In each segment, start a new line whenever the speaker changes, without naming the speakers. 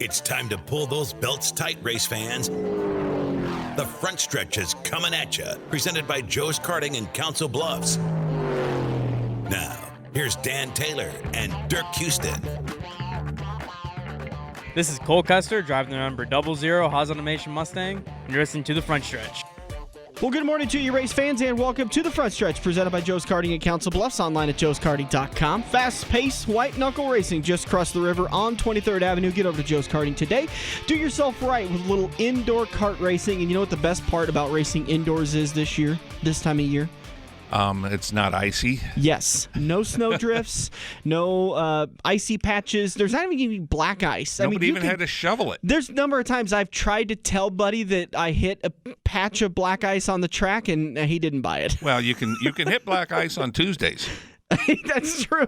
It's time to pull those belts tight, race fans. The front stretch is coming at you, presented by Joe's Karting in Council Bluffs. Now, here's Dan Taylor and Dirk Houston.
This is Cole Custer, driving the number 00 Haas Automation Mustang, and you're listening to The Front Stretch.
Well, good morning to you, race fans, and welcome to The Front Stretch, presented by Joe's Karting at Council Bluffs, online at joeskarting.com. Fast-paced, white-knuckle racing just across the river on 23rd Avenue. Get over to Joe's Karting today. Do yourself right with a little indoor kart racing, and you know what the best part about racing indoors is this time of year?
It's not icy.
Yes. No snow drifts, no icy patches. There's not even going to be black ice.
Nobody even had to shovel it.
There's a number of times I've tried to tell Buddy that I hit a patch of black ice on the track, and he didn't buy it.
Well, you can hit black ice on Tuesdays.
That's true.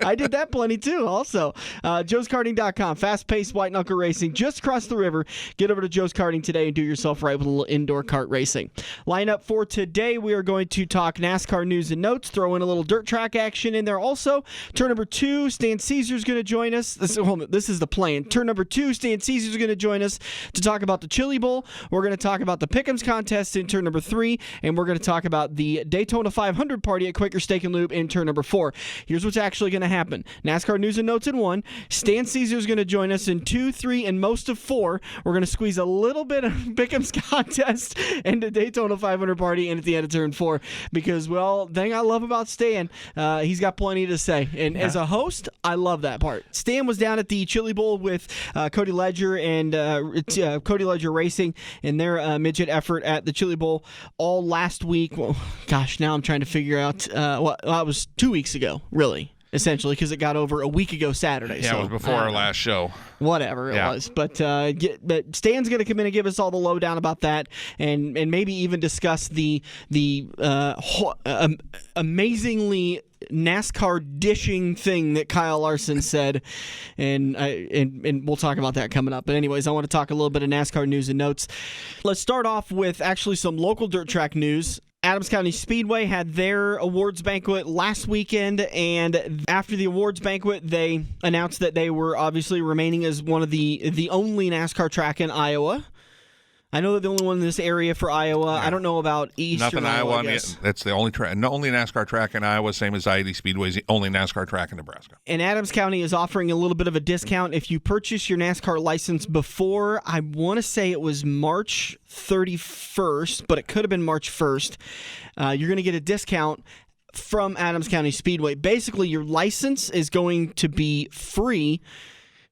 I did that plenty too also. joeskarting.com. Fast-paced white-knuckle racing just across the river. Get over to Joe's Karting today and do yourself right with a little indoor kart racing. Lineup for today, we are going to talk NASCAR news and notes, throw in a little dirt track action in there also. Turn number 2, Stan Cisar's going to join us. This is the plan. Turn number 2, Stan Cisar's going to join us to talk about the Chili Bowl. We're going to talk about the Pick'ems contest in turn number 3, and we're going to talk about the Daytona 500 party at Quaker Steak and Lube in turn number 4. Here's what's actually going to happen. NASCAR news and notes in 1. Stan Cisar's going to join us in 2, 3, and most of 4. We're going to squeeze a little bit of Pick'ems contest into Daytona 500 party and at the end of turn 4 because, well, the thing I love about Stan, he's got plenty to say. And as a host, I love that part. Stan was down at the Chili Bowl with Cody Ledger and Cody Ledger Racing in their midget effort at the Chili Bowl all last week. Well, gosh, now I'm trying to figure out it was 2 weeks ago, really, essentially, because it got over a week ago Saturday.
Yeah,
so,
it was before our last show.
Whatever it was. But Stan's going to come in and give us all the lowdown about that and maybe even discuss the amazingly NASCAR dishing thing that Kyle Larson said, and we'll talk about that coming up. But anyways, I want to talk a little bit of NASCAR news and notes. Let's start off with actually some local dirt track news. Adams County Speedway had their awards banquet last weekend, and after the awards banquet, they announced that they were obviously remaining as one of the only NASCAR track in Iowa. I know they're the only one in this area for Iowa. Yeah. I don't know about Eastern Iowa.
That's the only track, only NASCAR track in Iowa, same as I-80 Speedway is the only NASCAR track in Nebraska.
And Adams County is offering a little bit of a discount if you purchase your NASCAR license before, I want to say it was March 31st, but it could have been March 1st. You're going to get a discount from Adams County Speedway. Basically, your license is going to be free,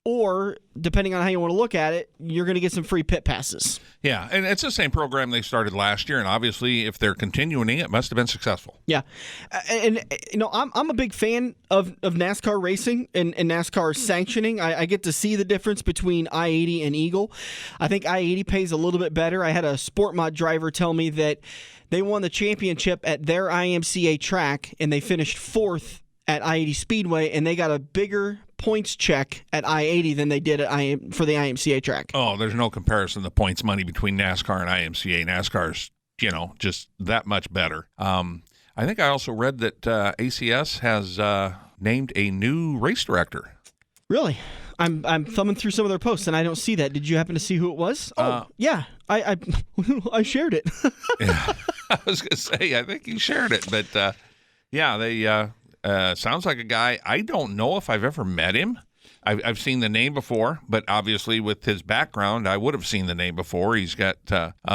or depending on how you want to look at it, you're going to get some free pit passes.
Yeah, and it's the same program they started last year, and obviously if they're continuing it, must have been successful. Yeah,
and I'm a big fan of NASCAR racing and NASCAR sanctioning. I get to see the difference between I-80 and Eagle. I think I-80 pays a little bit better. I had a Sport Mod driver tell me that they won the championship at their IMCA track, and they finished 4th at I-80 Speedway, and they got a bigger points check at I-80 than they did for the IMCA track.
Oh, there's no comparison to points money between NASCAR and IMCA. NASCAR's, just that much better. I think I also read that ACS has named a new race director.
Really? I'm thumbing through some of their posts, and I don't see that. Did you happen to see who it was? Yeah. I shared it.
Yeah, I was going to say, I think you shared it. But, they... sounds like a guy. I don't know if I've ever met him. I've seen the name before, but obviously with his background, I would have seen the name before. He's got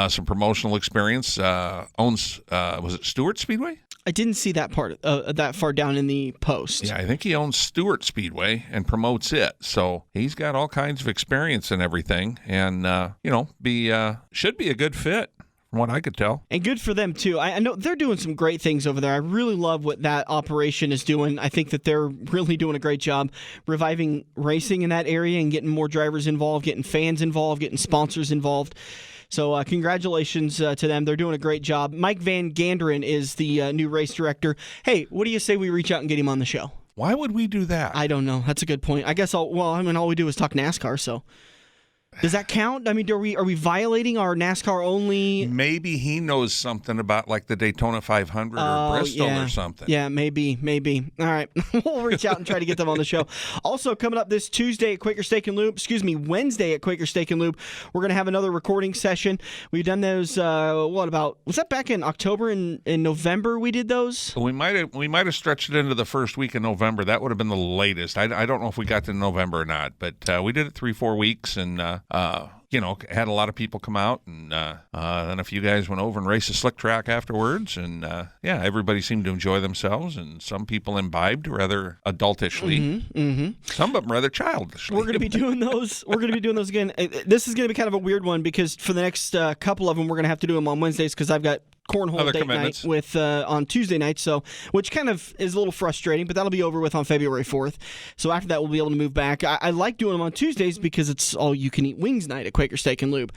some promotional experience. Owns was it Stewart Speedway?
I didn't see that part that far down in the post.
Yeah, I think he owns Stewart Speedway and promotes it. So he's got all kinds of experience and everything, and should be a good fit. What I could tell.
And good for them, too. I know they're doing some great things over there. I really love what that operation is doing. I think that they're really doing a great job reviving racing in that area and getting more drivers involved, getting fans involved, getting sponsors involved. So congratulations to them. They're doing a great job. Mike Van Ganderen is the new race director. Hey, what do you say we reach out and get him on the show?
Why would we do that?
I don't know. That's a good point. I guess all we do is talk NASCAR, so... Does that count? I mean, are we violating our NASCAR only?
Maybe he knows something about like the Daytona 500 or Bristol or something.
Yeah, maybe. All right. We'll reach out and try to get them on the show. Also, coming up this Tuesday at Quaker Steak and Lube, Wednesday at Quaker Steak and Lube, we're going to have another recording session. We've done those, was that back in October and in November we did those?
We might have stretched it into the first week in November. That would have been the latest. I don't know if we got to November or not, but we did it 3-4 weeks and had a lot of people come out, and then a few guys went over and raced a slick track afterwards, and everybody seemed to enjoy themselves, and some people imbibed rather adultishly. Some of them rather childishly.
We're going to be doing those. We're going to be doing those again. This is going to be kind of a weird one because for the next couple of them, we're going to have to do them on Wednesdays because I've got cornhole date night with on Tuesday night, so which kind of is a little frustrating, but that'll be over with on February 4th. So after that, we'll be able to move back. I like doing them on Tuesdays because it's all you can eat wings night at Quaker Steak and Lube.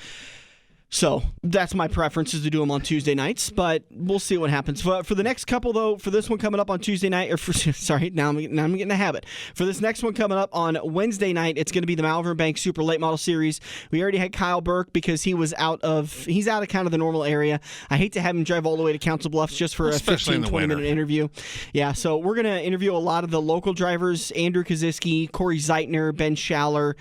So that's my preference, is to do them on Tuesday nights, but we'll see what happens. For the next couple, though, for this one coming up on Tuesday night, now I'm getting a habit. For this next one coming up on Wednesday night, it's going to be the Malvern Bank Super Late Model Series. We already had Kyle Burke because he's out of kind of the normal area. I hate to have him drive all the way to Council Bluffs just for a 15-20-minute interview. Yeah, so we're going to interview a lot of the local drivers, Andrew Kaziski, Corey Zeitner, Ben Schaller,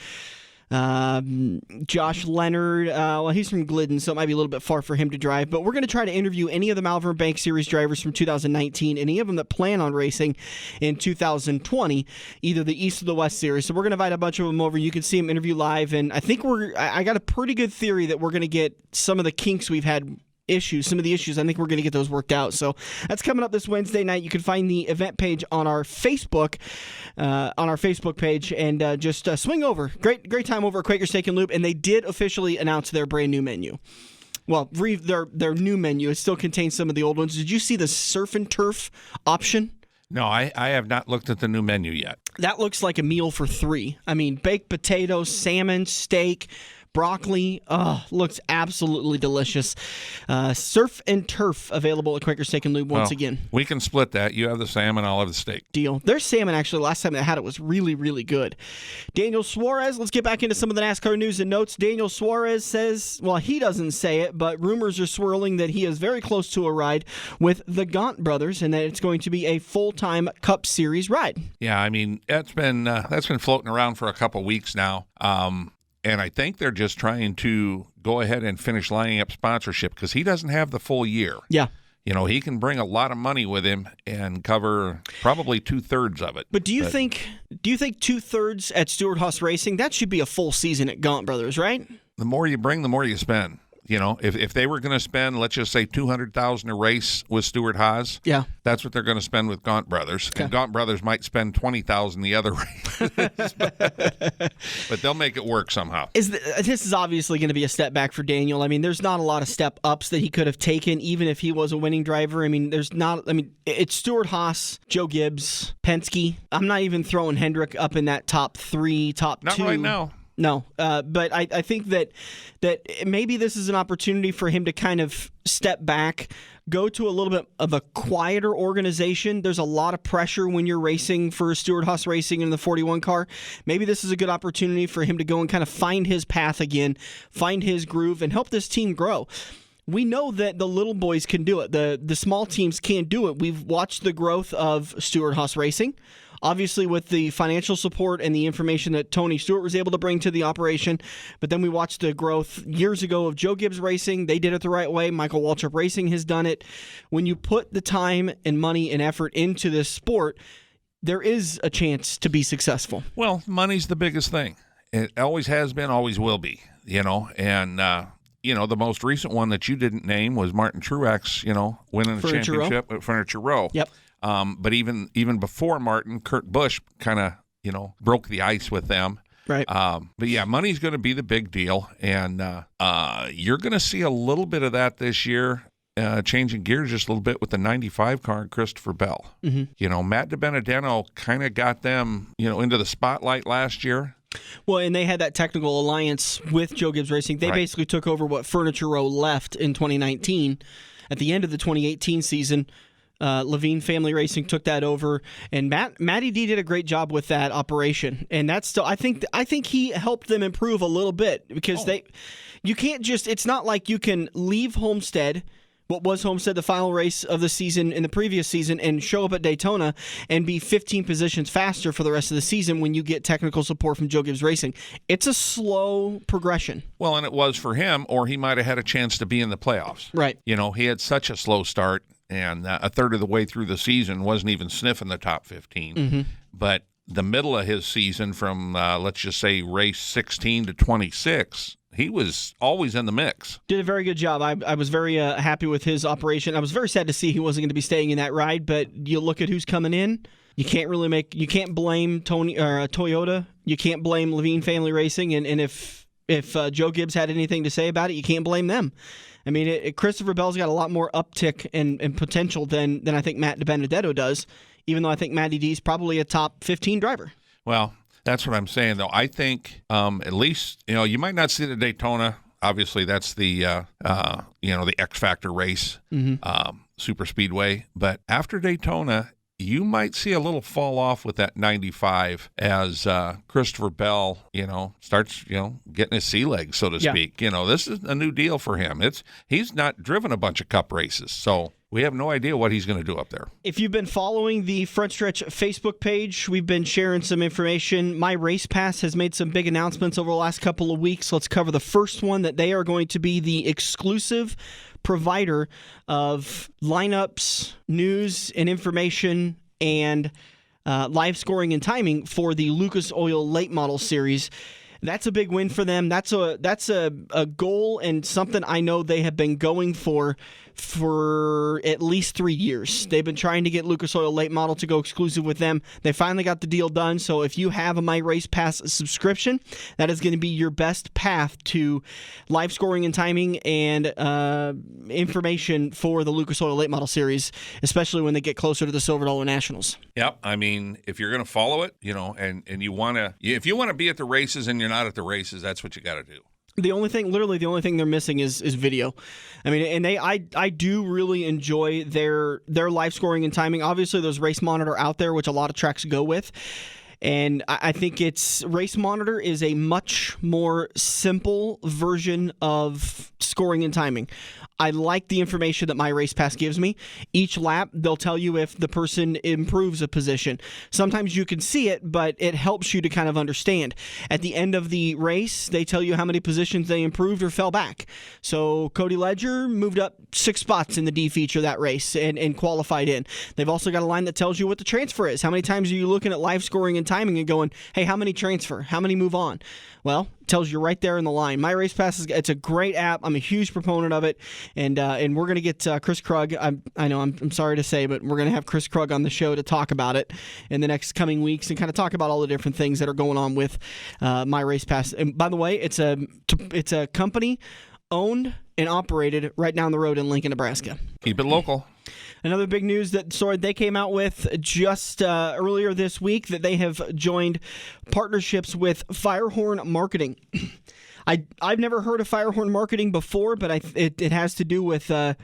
Josh Leonard. He's from Glidden, so it might be a little bit far for him to drive, but we're going to try to interview any of the Malvern Bank Series drivers from 2019, any of them that plan on racing in 2020, either the East or the West Series. So we're going to invite a bunch of them over. You can see them interview live, and I think I got a pretty good theory that we're going to get some of the kinks we've had some of the issues. I think we're going to get those worked out. So that's coming up this Wednesday night. You can find the event page on our Facebook page, and just swing over. Great time over at Quaker Steak and Lube, and they did officially announce their brand new menu. Well, their new menu. It still contains some of the old ones. Did you see the surf and turf option?
No, I have not looked at the new menu yet.
That looks like a meal for three. I mean, baked potatoes, salmon, steak, broccoli. Looks absolutely delicious. Surf and turf available at Quaker Steak and Lube once again.
We can split that. You have the salmon, I'll have the steak.
Deal. Their salmon, actually, last time I had it was really, really good. Daniel Suarez, let's get back into some of the NASCAR news and notes. Daniel Suarez says, well, he doesn't say it, but rumors are swirling that he is very close to a ride with the Gaunt brothers and that it's going to be a full-time Cup Series ride.
Yeah, I mean, that's been floating around for a couple weeks now. And I think they're just trying to go ahead and finish lining up sponsorship because he doesn't have the full year.
Yeah.
He can bring a lot of money with him and cover probably 2/3 of it.
But do you think 2/3 at Stewart-Haas Racing, that should be a full season at Gaunt Brothers, right?
The more you bring, the more you spend. If they were going to spend, let's just say $200,000 a race with Stewart-Haas,
yeah, that's
what they're going to spend with Gaunt Brothers.
Okay.
And Gaunt Brothers might spend $20,000 the other race, but they'll make it work somehow.
This is obviously going to be a step back for Daniel. I mean, there's not a lot of step ups that he could have taken, even if he was a winning driver. I mean, it's Stewart-Haas, Joe Gibbs, Penske. I'm not even throwing Hendrick up in that top 3, top 2.
Not right now.
No, but I think that maybe this is an opportunity for him to kind of step back, go to a little bit of a quieter organization. There's a lot of pressure when you're racing for Stewart-Haas Racing in the 41 car. Maybe this is a good opportunity for him to go and kind of find his path again, find his groove, and help this team grow. We know that the little boys can do it. The small teams can't do it. We've watched the growth of Stewart-Haas Racing. Obviously, with the financial support and the information that Tony Stewart was able to bring to the operation. But then we watched the growth years ago of Joe Gibbs Racing. They did it the right way. Michael Waltrip Racing has done it. When you put the time and money and effort into this sport, there is a chance to be successful.
Well, money's the biggest thing. It always has been, always will be, and the most recent one that you didn't name was Martin Truex, winning the championship at Furniture Row.
Yep.
But even before Martin, Kurt Busch kind of, broke the ice with them.
Right.
But yeah, money's going to be the big deal. And you're going to see a little bit of that this year, changing gears just a little bit with the 95 car and Christopher Bell. Mm-hmm. Matt DiBenedetto kind of got them, into the spotlight last year.
Well, and they had that technical alliance with Joe Gibbs Racing. They basically took over what Furniture Row left in 2019. At the end of the 2018 season, Levine Family Racing took that over, and Matty D did a great job with that operation. And that's still, I think he helped them improve a little bit because you can't just. It's not like you can leave Homestead, what was Homestead, the final race of the season in the previous season, and show up at Daytona and be 15 positions faster for the rest of the season when you get technical support from Joe Gibbs Racing. It's a slow progression.
Well, and it was for him, or he might have had a chance to be in the playoffs.
Right.
He had such a slow start. And a third of the way through the season wasn't even sniffing the top 15.
Mm-hmm.
But the middle of his season from, let's just say, race 16 to 26, he was always in the mix.
Did a very good job. I was very happy with his operation. I was very sad to see he wasn't going to be staying in that ride, but you look at who's coming in. You can't blame Toyota. You can't blame Levine Family Racing. And if Joe Gibbs had anything to say about it, you can't blame them. I mean, Christopher Bell's got a lot more uptick and potential than I think Matt DiBenedetto does, even though I think Matty D's probably a top 15 driver.
Well, that's what I'm saying, though. I think at least, you might not see the Daytona. Obviously, that's the, the X Factor race, super speedway. But after Daytona, you might see a little fall off with that 95 as Christopher Bell, starts, getting his sea legs, so to speak. This is a new deal for him. He's not driven a bunch of cup races, so we have no idea what he's going to do up there.
If you've been following the Front Stretch Facebook page, we've been sharing some information. My Race Pass has made some big announcements over the last couple of weeks. Let's cover the first one, that they are going to be the exclusive provider of lineups, news, and information, and live scoring and timing for the Lucas Oil Late Model Series. That's a big win for them. That's a goal and something I know they have been going for at least 3 years. They've been trying to get Lucas Oil Late Model to go exclusive with them. They finally got the deal done. So if you have a My Race Pass subscription, that is going to be your best path to live scoring and timing and information for the Lucas Oil Late Model Series, especially when they get closer to the Silver Dollar Nationals.
Yep. I mean, if you're going to follow it, and you want to, if you want to be at the races and you're not at the races, that's what you got to do.
The only thing they're missing is video. I mean, and I do really enjoy their live scoring and timing. Obviously, there's Race Monitor out there, which a lot of tracks go with. And I think Race Monitor is a much more simple version of scoring and timing. I like the information that My Race Pass gives me. Each lap, they'll tell you if the person improves a position. Sometimes you can see it, but it helps you to kind of understand. At the end of the race, they tell you how many positions they improved or fell back. So Cody Ledger moved up 6 spots in the D feature that race and qualified in. They've also got a line that tells you what the transfer is. How many times are you looking at live scoring and timing and going, hey, how many transfer? How many move on? Well, it tells you right there in the line. My Race Pass it's a great app. I'm a huge proponent of it, and we're gonna get Chris Krug. I know I'm sorry to say, but we're gonna have Chris Krug on the show to talk about it in the next coming weeks and kind of talk about all the different things that are going on with My Race Pass. And by the way, it's a company owned and operated right down the road in Lincoln, Nebraska.
Keep it local.
Another big news story they came out with just earlier this week, that they have joined partnerships with Firehorn Marketing. I've never heard of Firehorn Marketing before, but it has to do with
the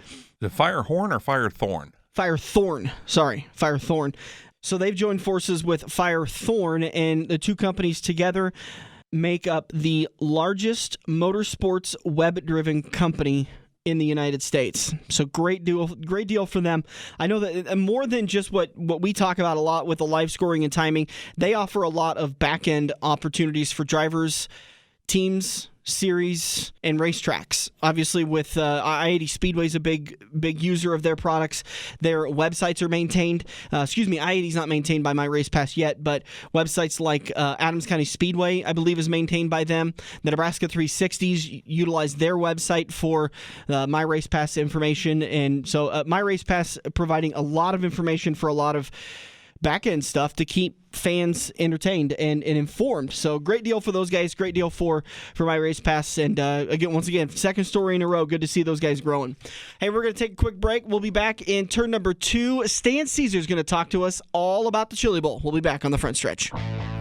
Firehorn or Firethorn?
Firethorn. Sorry, Firethorn. So they've joined forces with Firethorn, and the two companies together make up the largest motorsports web-driven company in the United States. So great deal for them. I know that more than just what we talk about a lot with the live scoring and timing, they offer a lot of back-end opportunities for drivers, teams, series, and racetracks. Obviously, with I-80 Speedway's a big user of their products. Their websites are maintained. I-80's not maintained by My Race Pass yet, but websites like Adams County Speedway, I believe, is maintained by them. The Nebraska 360s utilize their website for My Race Pass information, and so My Race Pass providing a lot of information for a lot of back-end stuff to keep fans entertained and informed. So great deal for those guys. Great deal for My Race Pass. And once again, second story in a row. Good to see those guys growing. Hey, we're going to take a quick break. We'll be back in turn number 2. Stan Cisar is going to talk to us all about the Chili Bowl. We'll be back on the Front Stretch.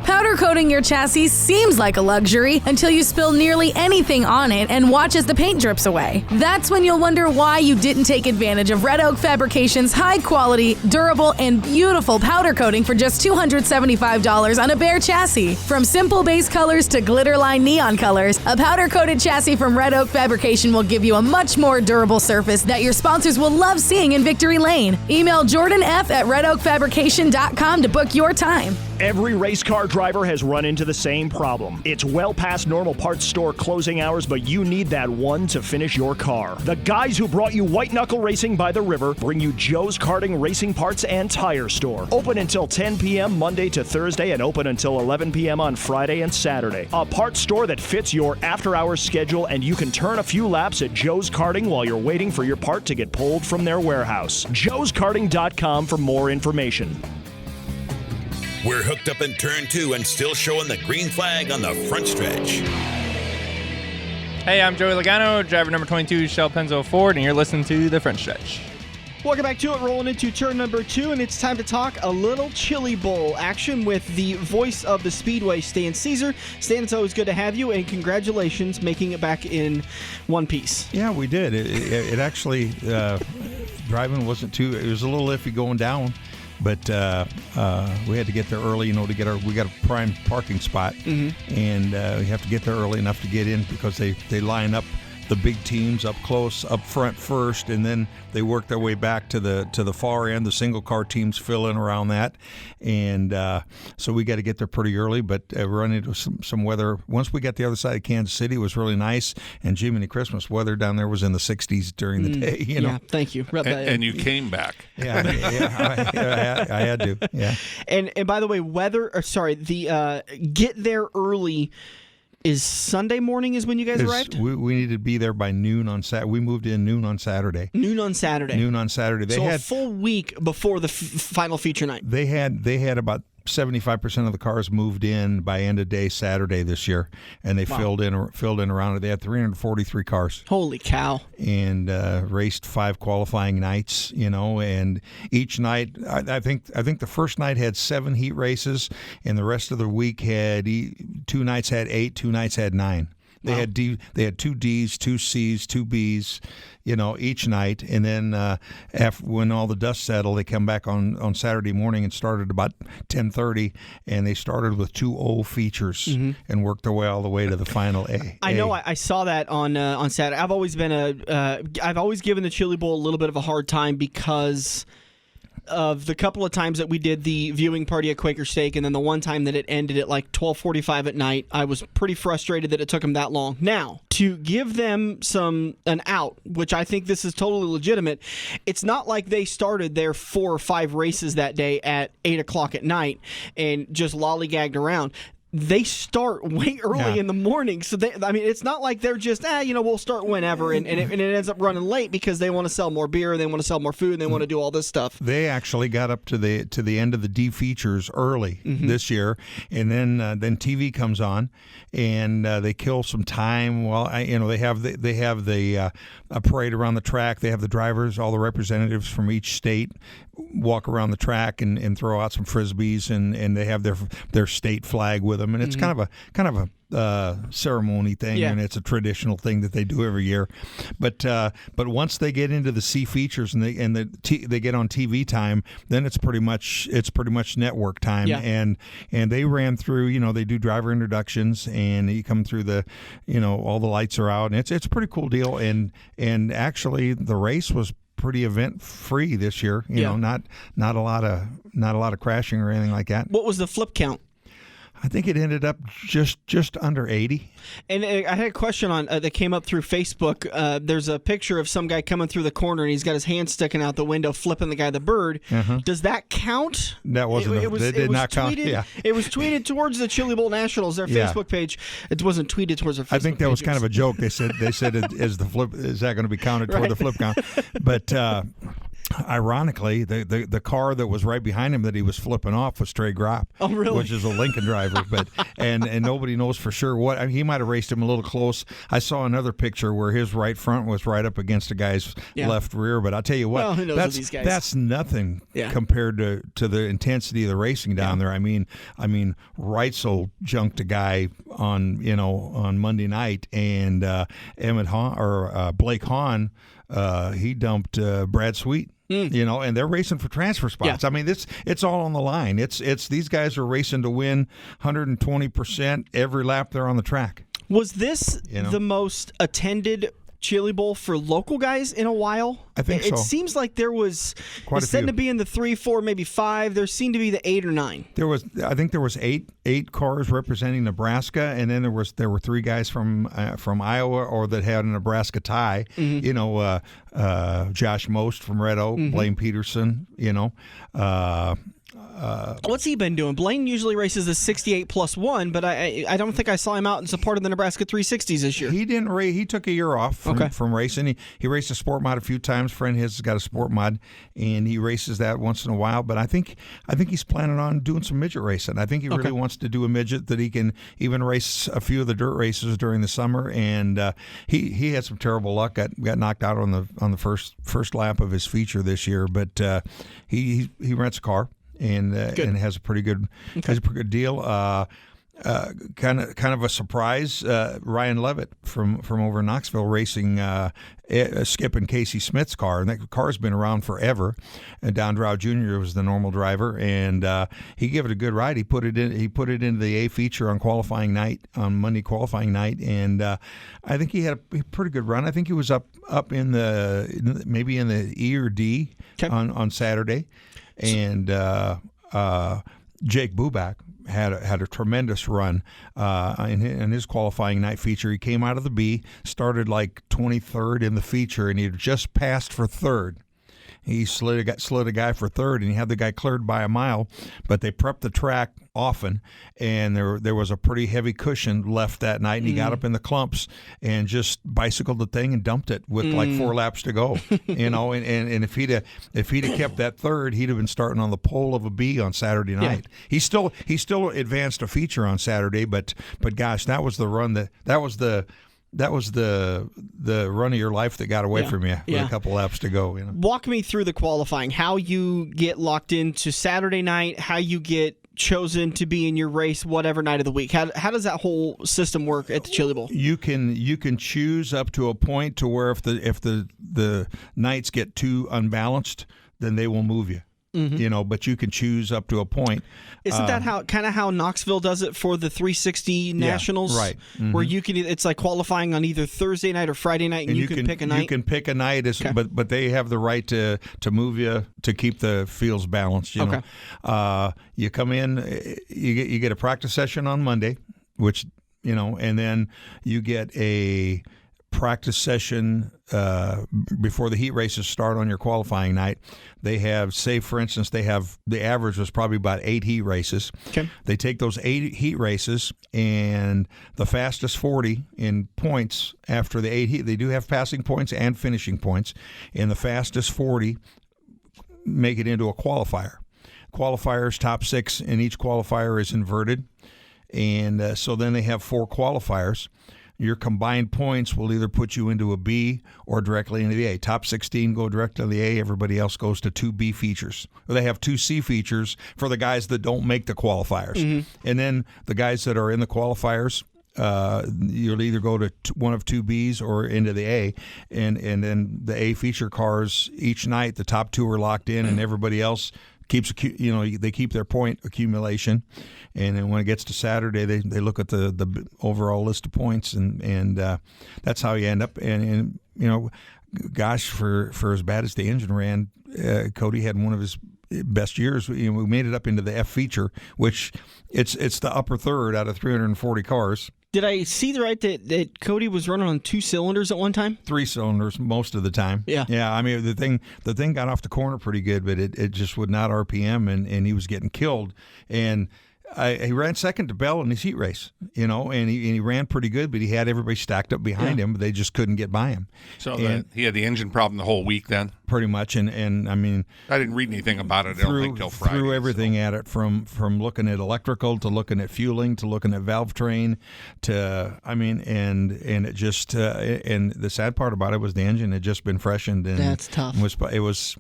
Powder coating your chassis seems like a luxury until you spill nearly anything on it and watch as the paint drips away. That's when you'll wonder why you didn't take advantage of Red Oak Fabrication's high-quality, durable, and beautiful powder coating for just $275 on a bare chassis. From simple base colors to glitter-lined neon colors, a powder-coated chassis from Red Oak Fabrication will give you a much more durable surface that your sponsors will love seeing in Victory Lane. Email Jordan F. at redoakfabrication.com to book your time.
Every race car driver has run into the same problem. It's well past normal parts store closing hours, but you need that one to finish your car. The guys who brought you White Knuckle Racing by the River bring you Joe's Karting Racing Parts and Tire Store. Open until 10 p.m. Monday to Thursday and open until 11 p.m. on Friday and Saturday. A parts store that fits your after-hours schedule, and you can turn a few laps at Joe's Karting while you're waiting for your part to get pulled from their warehouse. joeskarting.com for more information.
We're hooked up in turn 2 and still showing the green flag on the front stretch.
Hey, I'm Joey Logano, driver number 22, Shell Penzo Ford, and you're listening to The Front Stretch.
Welcome back to it, rolling into turn number 2, and it's time to talk a little Chili Bowl action with the voice of the Speedway, Stan Cisar. Stan, it's always good to have you, and congratulations making it back in one piece.
Yeah, we did. It actually, driving wasn't too, it was a little iffy going down. But we had to get there early, we got a prime parking spot, and we have to get there early enough to get in because they line up the big teams up close, up front first, and then they work their way back to the far end. The single car teams fill in around that, and so we got to get there pretty early. But we run into some weather. Once we got the other side of Kansas City, it was really nice. And Jiminy Christmas weather down there was in the 60s during the day.
Yeah, thank you.
And you came back.
Yeah, I had to. Yeah.
And by the way, the get there early. Is Sunday morning is when you guys arrived?
We needed to be there by noon on Saturday. We moved in noon on Saturday.
Noon on Saturday.
They had
a full week before the final feature night.
They had about 75% of the cars moved in by end of day Saturday this year, and they filled in around it. They had 343 cars.
Holy cow!
And raced 5 qualifying nights, and each night, I think the first night had 7 heat races, and the rest of the week had 2 nights had 8, 2 nights had 9. They had 2 Ds, 2 Cs, 2 Bs, each night, and then when all the dust settled, they come back on Saturday morning and started about 10:30, and they started with 2 O features and worked their way all the way to the final A.
I know. I saw that on Saturday. I've always given the Chili Bowl a little bit of a hard time because of the couple of times that we did the viewing party at Quaker Steak, and then the one time that it ended at like 12:45 at night. I was pretty frustrated that it took them that long. Now, to give them an out, which I think this is totally legitimate, it's not like they started their 4 or 5 races that day at 8 o'clock at night and just lollygagged around. They start way early in the morning. So, it's not like they're just, we'll start whenever, and it ends up running late because they want to sell more beer, they want to sell more food, and they want to do all this stuff.
They actually got up to the end of the D features early this year, and then TV comes on, and they kill some time. Well, they have a parade around the track. They have the drivers, all the representatives from each state walk around the track and throw out some frisbees, and they have their state flag with them, and it's kind of a ceremony thing, and it's a traditional thing that they do every year. But once they get into the C features and they get on TV time, then it's pretty much network time. And they ran through, they do driver introductions, and you come through all the lights are out, and it's a pretty cool deal. And actually the race was pretty event free this year. Not a lot of crashing or anything like that.
What was the flip count?
I think it ended up just under 80.
And I had a question on that came up through Facebook. There's a picture of some guy coming through the corner, and he's got his hand sticking out the window, flipping the guy the bird. Does that count?
That wasn't. It did not count. Yeah.
It was tweeted towards the Chili Bowl Nationals, their Facebook page. It wasn't tweeted towards their Facebook page.
I think that was kind of a joke. They said is that going to be counted toward the flip count? But Ironically, the car that was right behind him that he was flipping off was Trey Gropp, which is a Lincoln driver. But and nobody knows for sure what. I mean, he might have raced him a little close. I saw another picture where his right front was right up against a guy's left rear. But I'll tell you what,
who knows with these guys?
That's nothing compared to the intensity of the racing down there. I mean, Reitzel junked a guy on Monday night, and Blake Hahn, he dumped Brad Sweet. And they're racing for transfer spots.
Yeah.
I mean, it's all on the line. It's these guys are racing to win 120% every lap they're on the track.
Was this the most attended Chili Bowl for local guys in a while?
I think so.
It seems like there was
quite a
said
few.
To be in the 3, 4, maybe 5. There seemed to be the 8 or 9.
I think there was eight cars representing Nebraska, and then there were 3 guys from Iowa or that had a Nebraska tie.
Mm-hmm.
Josh Most from Red Oak, Blaine Peterson.
What's he been doing? Blaine usually races the 68 plus 1, but I don't think I saw him out as a part of the Nebraska 360s this year.
He didn't race. He took a year off from racing. He raced a sport mod a few times. Friend his has got a sport mod, and he races that once in a while. But I think he's planning on doing some midget racing. I think he really wants to do a midget that he can even race a few of the dirt races during the summer. And he had some terrible luck. Got knocked out on the first lap of his feature this year. But he rents a car. And has a pretty good deal. Kind of a surprise. Ryan Levitt from over in Knoxville racing Skip and Casey Smith's car, and that car's been around forever. And Don Drow Jr. was the normal driver, and he gave it a good ride. He put it into the A feature on Monday qualifying night, and I think he had a pretty good run. I think he was up in maybe in the E or D on Saturday. And Jake Buback had a tremendous run in his qualifying night feature. He came out of the B, started like 23rd in the feature, and he had just passed for 3rd. He slid a guy for 3rd, and he had the guy cleared by a mile. But they prepped the track often, and there was a pretty heavy cushion left that night, and he got up in the clumps and just bicycled the thing and dumped it with like 4 laps to go. And if he'd have kept that 3rd, he'd have been starting on the pole of a B on Saturday night. He still advanced a feature on Saturday, but gosh, that was the run that was the run of your life that got away from you with a couple laps to go.
Walk me through the qualifying, how you get locked into Saturday night, how you get chosen to be in your race whatever night of the week. How does that whole system work at the Chili Bowl?
You can choose up to a point to where if the nights get too unbalanced, then they will move you. But you can choose up to a point.
Isn't that how Knoxville does it for the 360 Nationals?
Right.
Where you can, it's like qualifying on either Thursday night or Friday night, and you can pick a night.
You can pick a night, but they have the right to move you to keep the fields balanced. You come in, you get a practice session on Monday, which and then you get a practice session before the heat races start on your qualifying night. They have, say for instance, the average was probably about 8 heat races.
Okay.
They take those 8 heat races, and the fastest 40 in points after the 8 heat, they do have passing points and finishing points, and the fastest 40 make it into a qualifier. Qualifiers, top 6 in each qualifier is inverted, and so then they have 4 qualifiers. Your combined points will either put you into a B or directly into the A. Top 16 go direct to the A. Everybody else goes to 2 B features. Or they have 2 C features for the guys that don't make the qualifiers. And then the guys that are in the qualifiers, you'll either go to one of 2 Bs or into the A. And then the A feature cars, each night, the top 2 are locked in, and everybody else they keep their point accumulation, and then when it gets to Saturday, they look at the overall list of points, and that's how you end up. And gosh, for as bad as the engine ran, Cody had one of his best years. We made it up into the F feature, which it's the upper third out of 340 cars.
Did I see right that Cody was running on 2 cylinders at one time?
3 cylinders most of the time.
Yeah.
I mean, the thing got off the corner pretty good, but it just would not RPM, and he was getting killed. And he ran second to Bell in his heat race, and he ran pretty good, but he had everybody stacked up behind him, but they just couldn't get by him.
So he had the engine problem the whole week then?
Pretty much, and I mean,
I didn't read anything about it, I don't think, till Friday.
Threw everything at it, from looking at electrical to looking at fueling to looking at valve train to, and it just, and the sad part about it was the engine had just been freshened. And
that's tough.
It was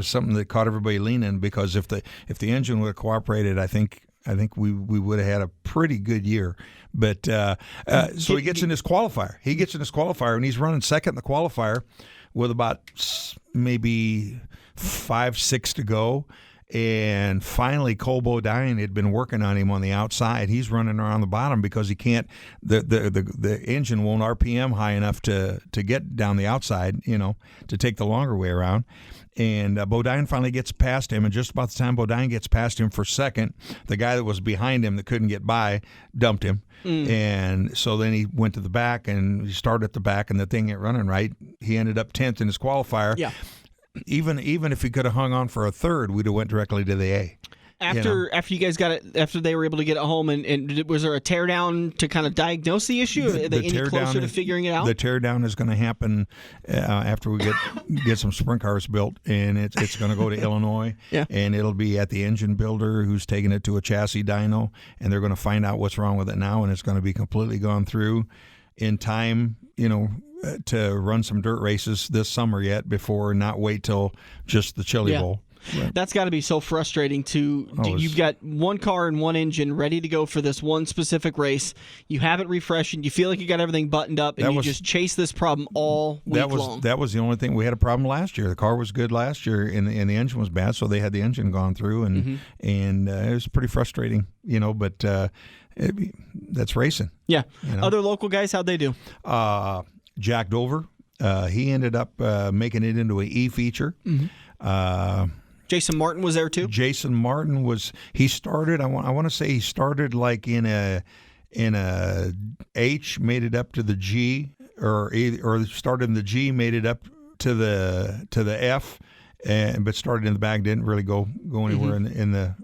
something that caught everybody leaning, because if the engine would have cooperated, I think we would have had a pretty good year. But so he gets in his qualifier. And he's running second in the qualifier with about maybe 5-6 to go. And finally, Cole Bodine had been working on him on the outside. He's running around the bottom because he can't. The engine won't RPM high enough to get down the outside, to take the longer way around. And Bodine finally gets past him, and just about the time Bodine gets past him for second, the guy that was behind him that couldn't get by dumped him. And so then he went to the back, and he started at the back, and the thing ain't running right. He ended up 10th in his qualifier.
Yeah.
Even if he could have hung on for a third, we'd have went directly to the A.
After you guys got it, after they were able to get it home, and was there a teardown to kind of diagnose the issue? Are they any closer to figuring it out?
The teardown is going to happen after we get some sprint cars built, and it's going to go to Illinois, and it'll be at the engine builder who's taking it to a chassis dyno, and they're going to find out what's wrong with it now, and it's going to be completely gone through in time, to run some dirt races this summer yet, before not wait till just the Chili Bowl. Right.
That's got to be so frustrating you've got one car and one engine ready to go for this one specific race. You have it refreshed, and you feel like you got everything buttoned up, and you just chase this problem all week long.
That was the only thing. We had a problem last year. The car was good last year, and the engine was bad, so they had the engine gone through, and it was pretty frustrating, but that's racing.
Yeah. Other local guys, how'd they do?
Jack Dover, he ended up making it into an E feature.
Jason Martin was there too.
Jason Martin he started. I want to say he started like in a H, made it up to the G, or started in the G, made it up to the F, but started in the back, didn't really go anywhere in the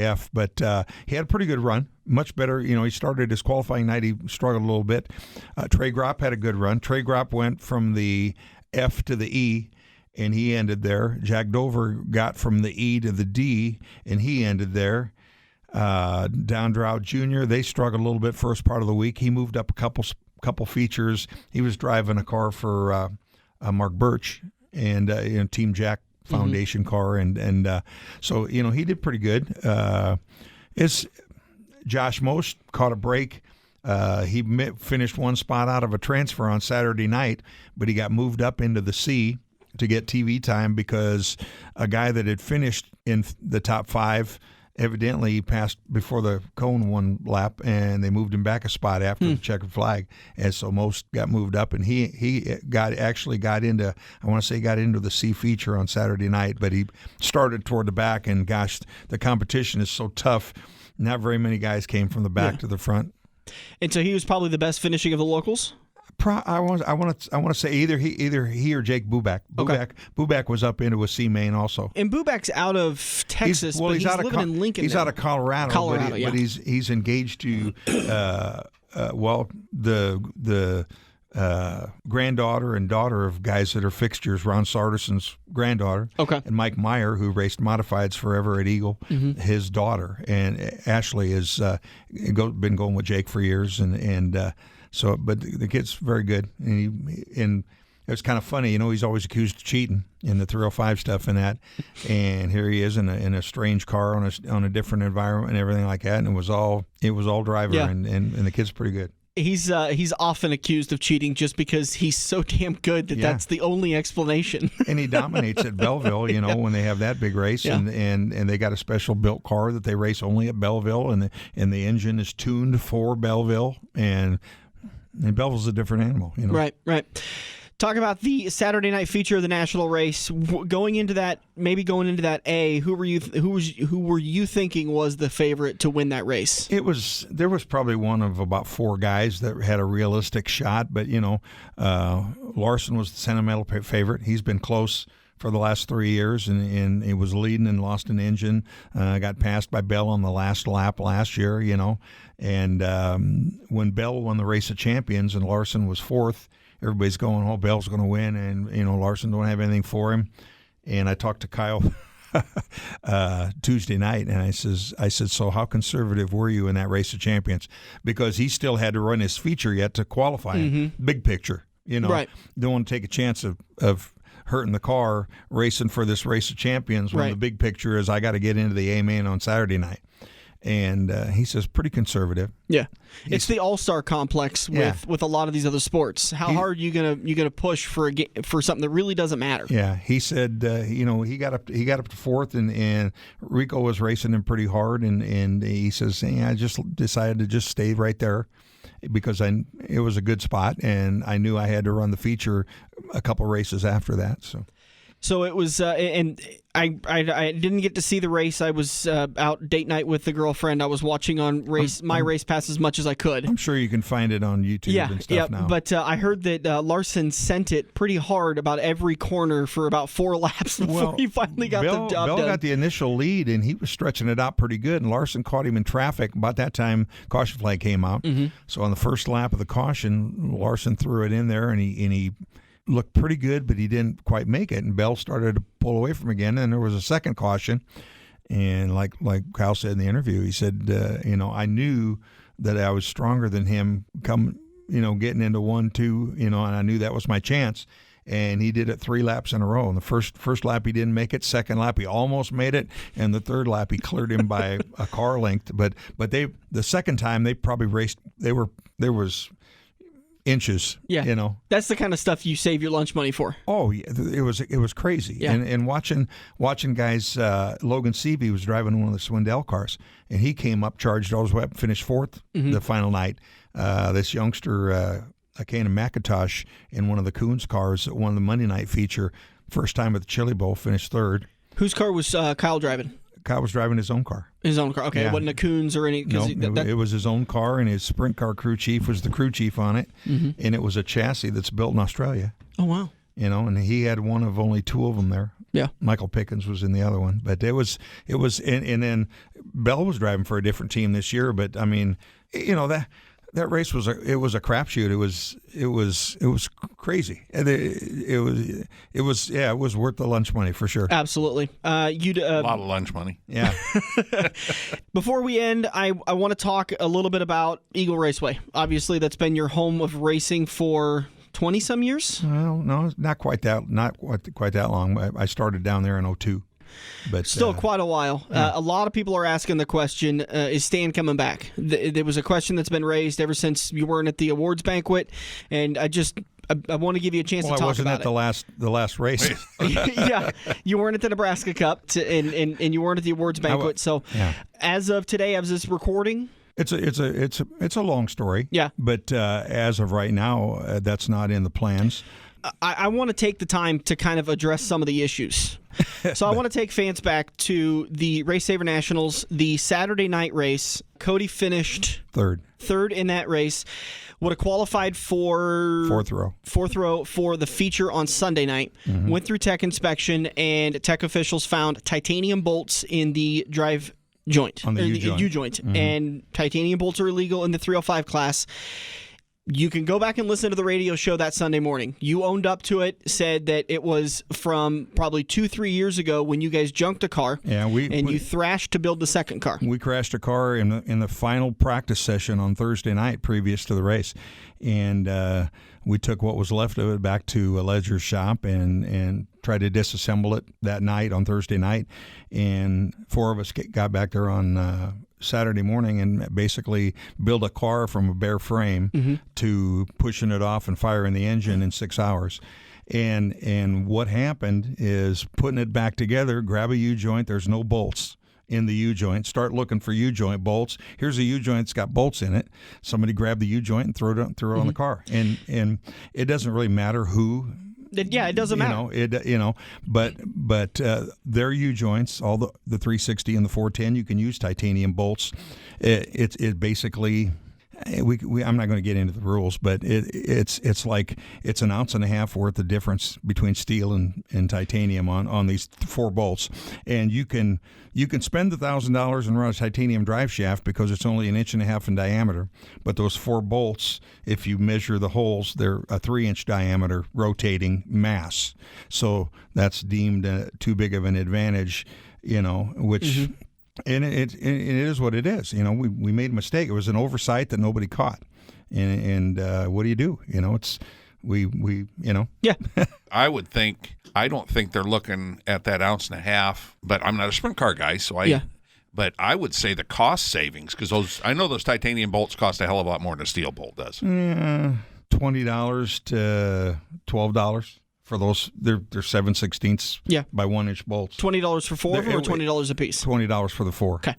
F. But he had a pretty good run, much better. He started his qualifying night. He struggled a little bit. Trey Gropp had a good run. Trey Gropp went from the F to the E, and he ended there. Jack Dover got from the E to the D, and he ended there. Downdrout Jr., they struggled a little bit first part of the week. He moved up a couple features. He was driving a car for Mark Birch and Team Jack Foundation car, and so he did pretty good. Josh Most caught a break. He finished one spot out of a transfer on Saturday night, but he got moved up into the C to get TV time because a guy that had finished in the top 5 evidently passed before the cone one lap, and they moved him back a spot after the checkered flag, and so Most got moved up, and he got into, I want to say, got into the C feature on Saturday night, but he started toward the back, and gosh, the competition is so tough. Not very many guys came from the back to the front.
And so he was probably the best finishing of the locals?
I want to say either he or Jake Buback. Buback was up into a C main also.
And Buback's out of Texas, but he's living in Lincoln.
He's
now.
Out of Colorado, but he's engaged to the granddaughter and daughter of guys that are fixtures. Ron Sartison's granddaughter, and Mike Meyer, who raced modifieds forever at Eagle, his daughter, and Ashley has been going with Jake for years, and. So, but the kid's very good, and it's kind of funny, he's always accused of cheating in the 305 stuff and that, and here he is in a strange car on a different environment and everything like that, and it was all driver, and the kid's pretty good.
He's often accused of cheating just because he's so damn good that's the only explanation.
And he dominates at Belleville, when they have that big race, and they got a special built car that they race only at Belleville, and the engine is tuned for Belleville, and Belleville's a different animal,
Right. Talk about the Saturday night feature of the national race. Going into that A, who were you thinking was the favorite to win that race?
There was probably one of about 4 guys that had a realistic shot, but Larson was the sentimental favorite. He's been close for the last 3 years, and it was leading and lost an engine. Got passed by Bell on the last lap last year, And when Bell won the Race of Champions and Larson was fourth, everybody's going, oh, Bell's going to win, and Larson don't have anything for him. And I talked to Kyle Tuesday night, and I said, so how conservative were you in that Race of Champions? Because he still had to run his feature yet to qualify. Big picture,
Right.
Don't want to take a chance of hurting the car racing for this Race of Champions when the big picture is I got to get into the A-main on Saturday night. And he says pretty conservative.
Yeah, it's the all-star complex with a lot of these other sports. How hard are you gonna push for something that really doesn't matter?
Yeah, he said he got up to fourth, and Rico was racing him pretty hard, and he says I just decided to just stay right there because it was a good spot, and I knew I had to run the feature a couple races after that.
So it was, and I didn't get to see the race. I was out date night with the girlfriend. I was watching on my race pass as much as I could.
I'm sure you can find it on YouTube and stuff now.
But I heard that Larson sent it pretty hard about every corner for about 4 laps before he finally got the job
Bell
done.
got the initial lead, and he was stretching it out pretty good, and Larson caught him in traffic. About that time, caution flag came out. So on the first lap of the caution, Larson threw it in there, and he looked pretty good, but he didn't quite make it, and Bell started to pull away from him again, and there was a second caution, and like Kyle said in the interview, he said, I knew that I was stronger than him getting into 1, 2, and I knew that was my chance, and he did it 3 laps in a row. And the first lap he didn't make it, second lap he almost made it, and the third lap he cleared him by a car length, but the second time they probably raced, there was inches.
Yeah, that's the kind of stuff you save your lunch money for.
Oh, yeah, it was crazy.
Yeah.
And watching guys, Logan Seavey was driving one of the Swindell cars, and he came up, charged all his way up, finished fourth the final night. This youngster, Akana McIntosh, in one of the Coons cars that won the Monday night feature, first time at the Chili Bowl, finished third.
Whose car was Kyle driving?
Kyle was driving his own car.
His own car. Okay,
Yeah.
It wasn't a Coons or any.
No, it was his own car, and his sprint car crew chief was the crew chief on it, and it was a chassis that's built in Australia.
Oh wow!
And he had one of only 2 of them there.
Yeah,
Michael Pickens was in the other one, but it was, and then Bell was driving for a different team this year. But I mean, that race was a crapshoot. It was crazy. It was worth the lunch money for sure.
Absolutely.
A lot of lunch money.
Yeah.
Before we end, I want to talk a little bit about Eagle Raceway. Obviously, that's been your home of racing for 20-some years.
Well, no, not quite that long. I started down there in 2002. But
still quite a while.
Yeah.
A lot of people are asking the question, is Stan coming back? There was a question that's been raised ever since you weren't at the awards banquet, and I want to give you a chance to talk about it.
I wasn't at the last race.
Yeah, you weren't at the Nebraska Cup, and you weren't at the awards banquet. As of today, as this recording,
it's a long story.
Yeah,
but as of right now, that's not in the plans.
I want to take the time to kind of address some of the issues. So I want to take fans back to the Race Saver Nationals, the Saturday night race. Cody finished third in that race. Would have qualified for fourth row for the feature on Sunday night. Went through tech inspection, and tech officials found titanium bolts in the drive joint,
on the U-joint.
And titanium bolts are illegal in the 305 class. You can go back and listen to the radio show that Sunday morning. You owned up to it, said that it was from probably 2-3 years ago when you guys junked a car.
Yeah,
you thrashed to build the second car.
We crashed a car in the final practice session on Thursday night previous to the race, and we took what was left of it back to a Ledger's shop and tried to disassemble it that night on Thursday night. And 4 of us got back there on Saturday morning and basically build a car from a bare frame to pushing it off and firing the engine in 6 hours. And what happened is putting it back together, grab a U-joint, there's no bolts in the U-joint, start looking for U-joint bolts. Here's a U-joint that's got bolts in it. Somebody grabbed the U-joint and threw it on the car. And it doesn't really matter who.
Yeah, it doesn't matter.
But their U-joints, all the 360 and the 410, you can use titanium bolts. It basically, I'm not going to get into the rules, but it's like it's an ounce and a half worth of difference between steel and titanium on these 4 bolts, and you can spend the $1,000 and run a titanium drive shaft because it's only 1.5 inches in diameter, but those 4 bolts, if you measure the holes, they're a 3-inch diameter rotating mass, so that's deemed too big of an advantage, which. And it is what it is. We made a mistake. It was an oversight that nobody caught. And what do you do? It's we.
Yeah.
I don't think they're looking at that ounce and a half. But I'm not a sprint car guy, so But I would say the cost savings, because I know those titanium bolts cost a hell of a lot more than a steel bolt does.
$20 to $12. For those, they're 7/16 by 1-inch bolts.
$20 for 4 of them, or $20 a piece?
$20 for the 4.
Okay.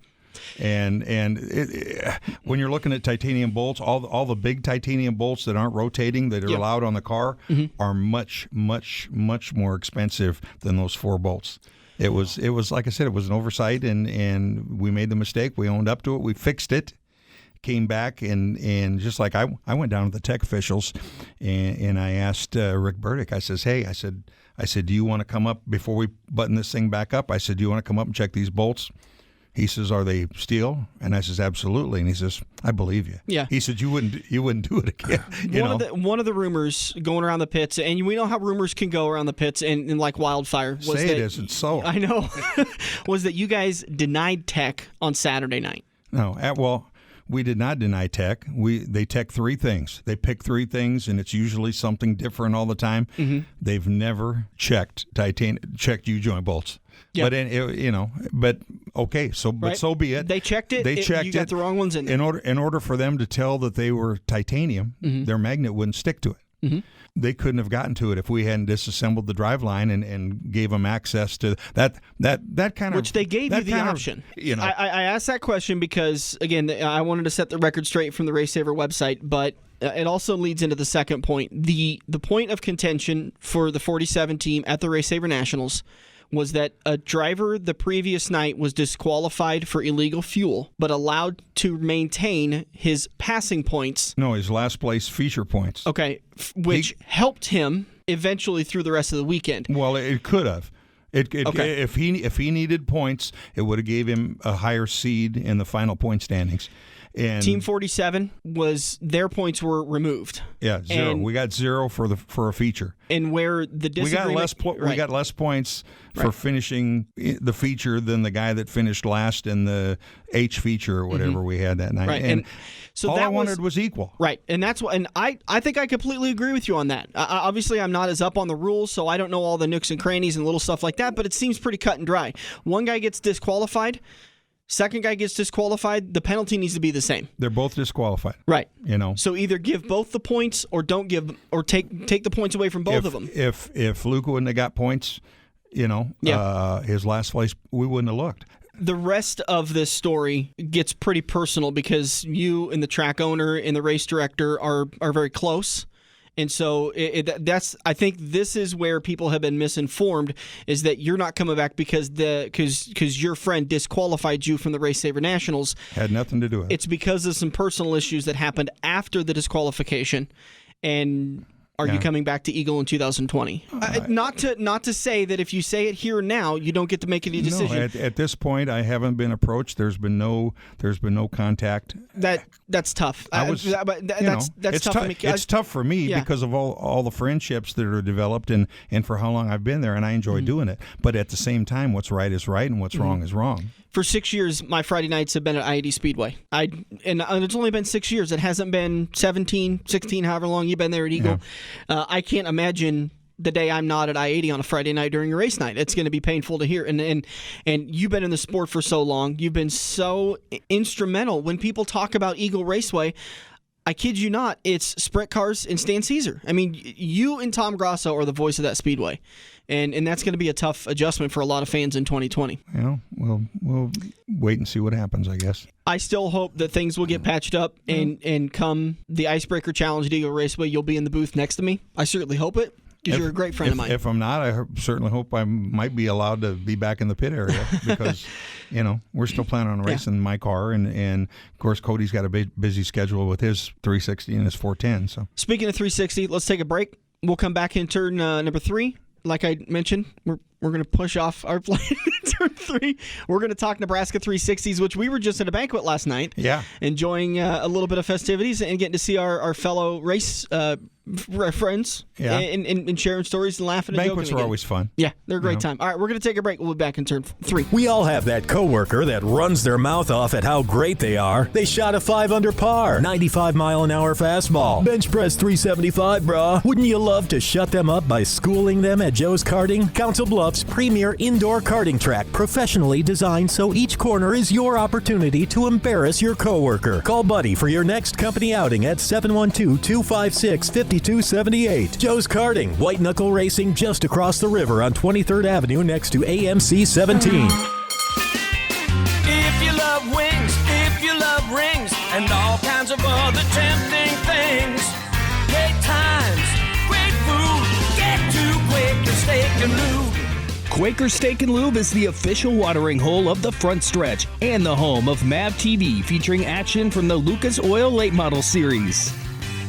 And when you're looking at titanium bolts, all the big titanium bolts that aren't rotating that are allowed on the car are much, much, much more expensive than those 4 bolts. It was like I said, it was an oversight, and we made the mistake. We owned up to it. We fixed it. Came back and just like I went down to the tech officials and I asked Rick Burdick, I says, hey, I said, do you want to come up before we button this thing back up? I said, do you want to come up and check these bolts? He says, are they steel? And I says, absolutely. And he says, I believe you.
Yeah.
He said, you wouldn't do it again.
One of the rumors going around the pits, and we know how rumors can go around the pits and like wildfire. Was
Say
that,
it isn't so.
I know. Was that you guys denied tech on Saturday night?
No. We did not deny tech. They tech 3 things. They pick 3 things, and it's usually something different all the time. Mm-hmm. They've never checked U-joint bolts.
Yeah.
But okay. So, but
right.
So be it.
They checked it.
They checked
you got the wrong ones in there.
In order for them to tell that they were titanium, their magnet wouldn't stick to it. Mm-hmm. They couldn't have gotten to it if we hadn't disassembled the driveline and gave them access to that kind of.
Which they gave you the option. I asked that question because, again, I wanted to set the record straight from the RaceSaver website, but it also leads into the second point. The point of contention for the 47 team at the RaceSaver Nationals was that a driver the previous night was disqualified for illegal fuel, but allowed to maintain his passing points.
No, his last place feature points.
Okay, which helped him eventually through the rest of the weekend.
Well, it could have. Okay. If he needed points, it would have gave him a higher seed in the final point standings. And
Team 47 their points were removed.
Yeah, 0. And we got 0 for a feature.
And where the disagreement,
we got less points for finishing the feature than the guy that finished last in the H feature or whatever we had that night.
Right. And so
all I wanted was equal.
Right. And that's what. And I think I completely agree with you on that. Obviously, I'm not as up on the rules, so I don't know all the nooks and crannies and little stuff like that. But it seems pretty cut and dry. One guy gets disqualified. Second guy gets disqualified, the penalty needs to be the same.
They're both disqualified.
Right. So either give both the points or don't give, or take the points away from both of them.
If Luke wouldn't have got points, his last place, we wouldn't have looked.
The rest of this story gets pretty personal because you and the track owner and the race director are very close. And so I think this is where people have been misinformed, is that you're not coming back because your friend disqualified you from the RaceSaver Nationals.
Had nothing to do with it.
It's because of some personal issues that happened after the disqualification. And are you coming back to Eagle in 2020? Not to say that if you say it here now, you don't get to make any decision.
No, at this point, I haven't been approached. There's been no contact.
That's tough. That's tough for me.
It's tough for me because of all the friendships that are developed and for how long I've been there, and I enjoy doing it. But at the same time, what's right is right, and what's wrong is wrong.
For 6 years, my Friday nights have been at I-80 Speedway. And it's only been 6 years. It hasn't been 17, 16, however long you've been there at Eagle. Yeah. I can't imagine the day I'm not at I-80 on a Friday night during a race night. It's going to be painful to hear. And you've been in the sport for so long. You've been so instrumental. When people talk about Eagle Raceway, I kid you not, it's sprint cars and Stan Cisar. I mean, you and Tom Grasso are the voice of that speedway. And that's going to be a tough adjustment for a lot of fans in 2020.
Yeah, we'll wait and see what happens, I guess.
I still hope that things will get patched up and come the Icebreaker Challenge at Eagle Raceway, you'll be in the booth next to me. I certainly hope it. Because you're a great friend of mine.
If I'm not, I certainly hope I might be allowed to be back in the pit area because, we're still planning on racing my car. And, of course, Cody's got a busy schedule with his 360 and his 410. So,
speaking of 360, let's take a break. We'll come back in turn number 3. Like I mentioned, we're going to push off our plane in turn 3. We're going to talk Nebraska 360s, which we were just at a banquet last night.
Yeah.
Enjoying a little bit of festivities and getting to see our fellow race friends and sharing stories and laughing and joking.
Banquets are always fun.
Yeah, they're a great time. All right, we're going to take a break. We'll be back in turn 3.
We all have that coworker that runs their mouth off at how great they are. They shot a 5 under par, 95-mile-an-hour fastball, bench press 375, brah. Wouldn't you love to shut them up by schooling them at Joe's Karting? Council Bluffs' premier indoor karting track, professionally designed so each corner is your opportunity to embarrass your coworker. Call Buddy for your next company outing at 712-256-5278. Joe's Karting, white knuckle racing just across the river on 23rd Avenue next to AMC 17.
If you love wings, if you love rings, and all kinds of other tempting things, great times, great food, get to Quaker Steak and Lube.
Quaker Steak and Lube is the official watering hole of the front stretch and the home of MAV TV, featuring action from the Lucas Oil Late Model Series.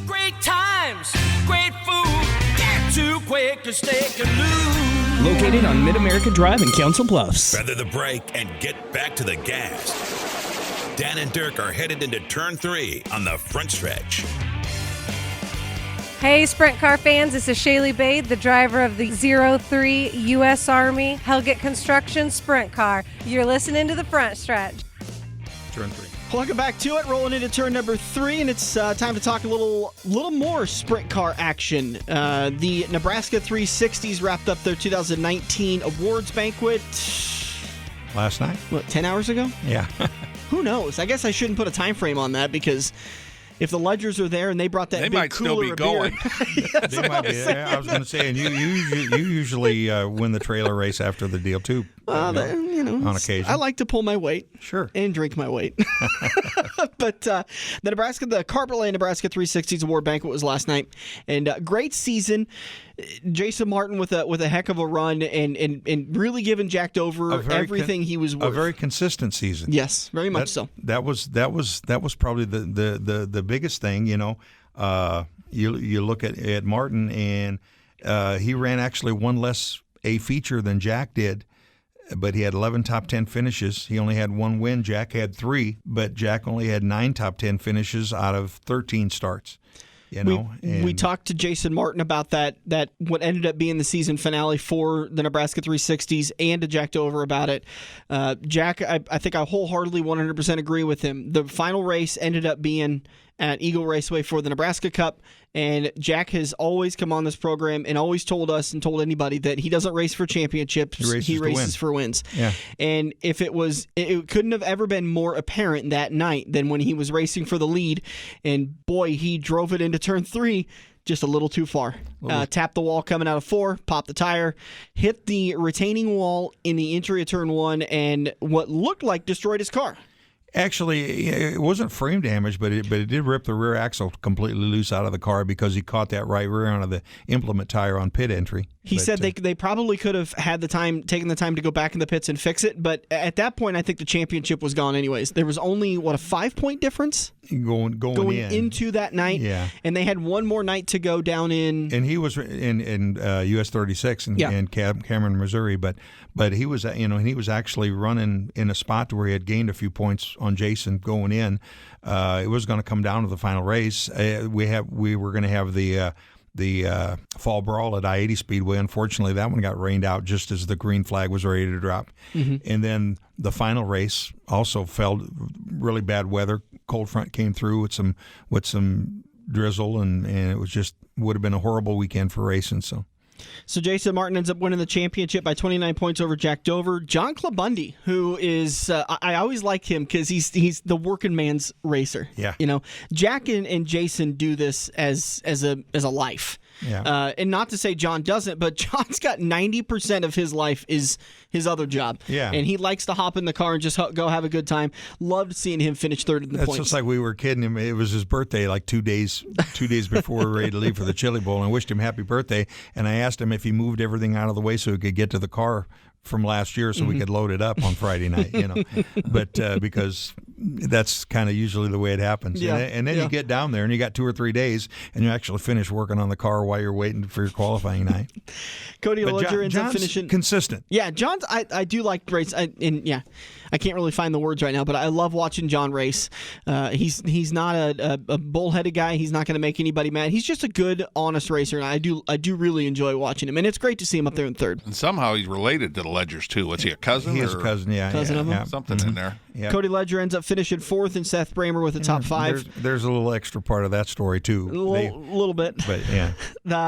Great times, great food, get to Quaker Steak and Lube.
Located on Mid-America Drive in Council Bluffs.
Feather the brake and get back to the gas. Dan and Dirk are headed into turn 3 on the front stretch.
Hey, Sprint Car fans, this is Shaylee Bade, the driver of the 03 U.S. Army Hellgate Construction Sprint Car. You're listening to the front stretch.
Turn 3.
Welcome back to it. Rolling into turn number 3, and it's time to talk a little more sprint car action. The Nebraska 360s wrapped up their 2019 awards banquet.
Last night?
What, 10 hours ago?
Yeah.
Who knows? I guess I shouldn't put a time frame on that because if the Ledgers are there and they brought that
they
big
might still be going.
They might be there. I was going to say, and you usually win the trailer race after the deal too. On occasion.
I like to pull my weight.
Sure.
And drink my weight. But the Carpet Lane Nebraska 360s Award Banquet was last night, and great season. Jason Martin with a heck of a run and really giving Jack Dover everything he was worth.
A very consistent season.
Yes, very much so.
That was probably the biggest thing. You look at Martin, and he ran actually one less A feature than Jack did. But he had 11 top 10 finishes. He only had one win. Jack had 3, but Jack only had 9 top 10 finishes out of 13 starts.
We talked to Jason Martin about that what ended up being the season finale for the Nebraska 360s, and to Jack Dover about it. Jack, I think I wholeheartedly 100% agree with him. The final race ended up being at Eagle Raceway for the Nebraska Cup, and Jack has always come on this program and always told us and told anybody that he doesn't race for championships, he races for wins.
Yeah.
And if it couldn't have ever been more apparent that night than when he was racing for the lead, and boy, he drove it into turn 3 just a little too far. Tapped the wall coming out of 4, popped the tire, hit the retaining wall in the entry of turn 1, and what looked like destroyed his car.
Actually, it wasn't frame damage, but it did rip the rear axle completely loose out of the car because he caught that right rear end of the implement tire on pit entry.
He said they probably could have had taken the time to go back in the pits and fix it, but at that point, I think the championship was gone anyways. There was only, a 5-point difference?
Going
into that night,
yeah.
And they had one more night to go down in.
And he was in US 36 in Cameron, Missouri, but he was he was actually running in a spot where he had gained a few points on Jason going in. It was going to come down to the final race. We were going to have the fall brawl at I-80 Speedway. Unfortunately, that one got rained out just as the green flag was ready to drop. Mm-hmm. And then the final race also fell really bad weather. Cold front came through with some drizzle, and it would have been a horrible weekend for racing. So Jason Martin ends up winning the championship by 29 points over Jack Dover. John Clabundy, who is, I always like him because he's the working man's racer. Yeah.
Jack and Jason do this as a life.
Yeah.
And not to say John doesn't, but John's got 90% of his life is his other job.
Yeah.
And he likes to hop in the car and just go have a good time. Loved seeing him finish third in the
That's
points.
just like we were kidding him. It was his birthday like 2 days before we were ready to leave for the Chili Bowl, and I wished him happy birthday. And I asked him if he moved everything out of the way so he could get to the car from last year so we could load it up on Friday night, But because that's kind of usually the way it happens.
Yeah.
And then you get down there and you got 2 or 3 days and you actually finish working on the car while you're waiting for your qualifying night.
Cody
But
Ledger ends up
John's
finishing
consistent.
Yeah, John's. I do like race. I can't really find the words right now, but I love watching John race. He's not a bullheaded guy. He's not going to make anybody mad. He's just a good, honest racer, and I do really enjoy watching him. And it's great to see him up there in third.
And somehow he's related to the Ledgers too. What's he, a cousin?
He is a cousin, yeah.
Cousin of him?
Yeah.
Something in there.
Yeah.
Cody Ledger ends up finishing fourth, and Seth Bramer with the top five.
There's a little extra part of that story too.
A little bit.
But yeah.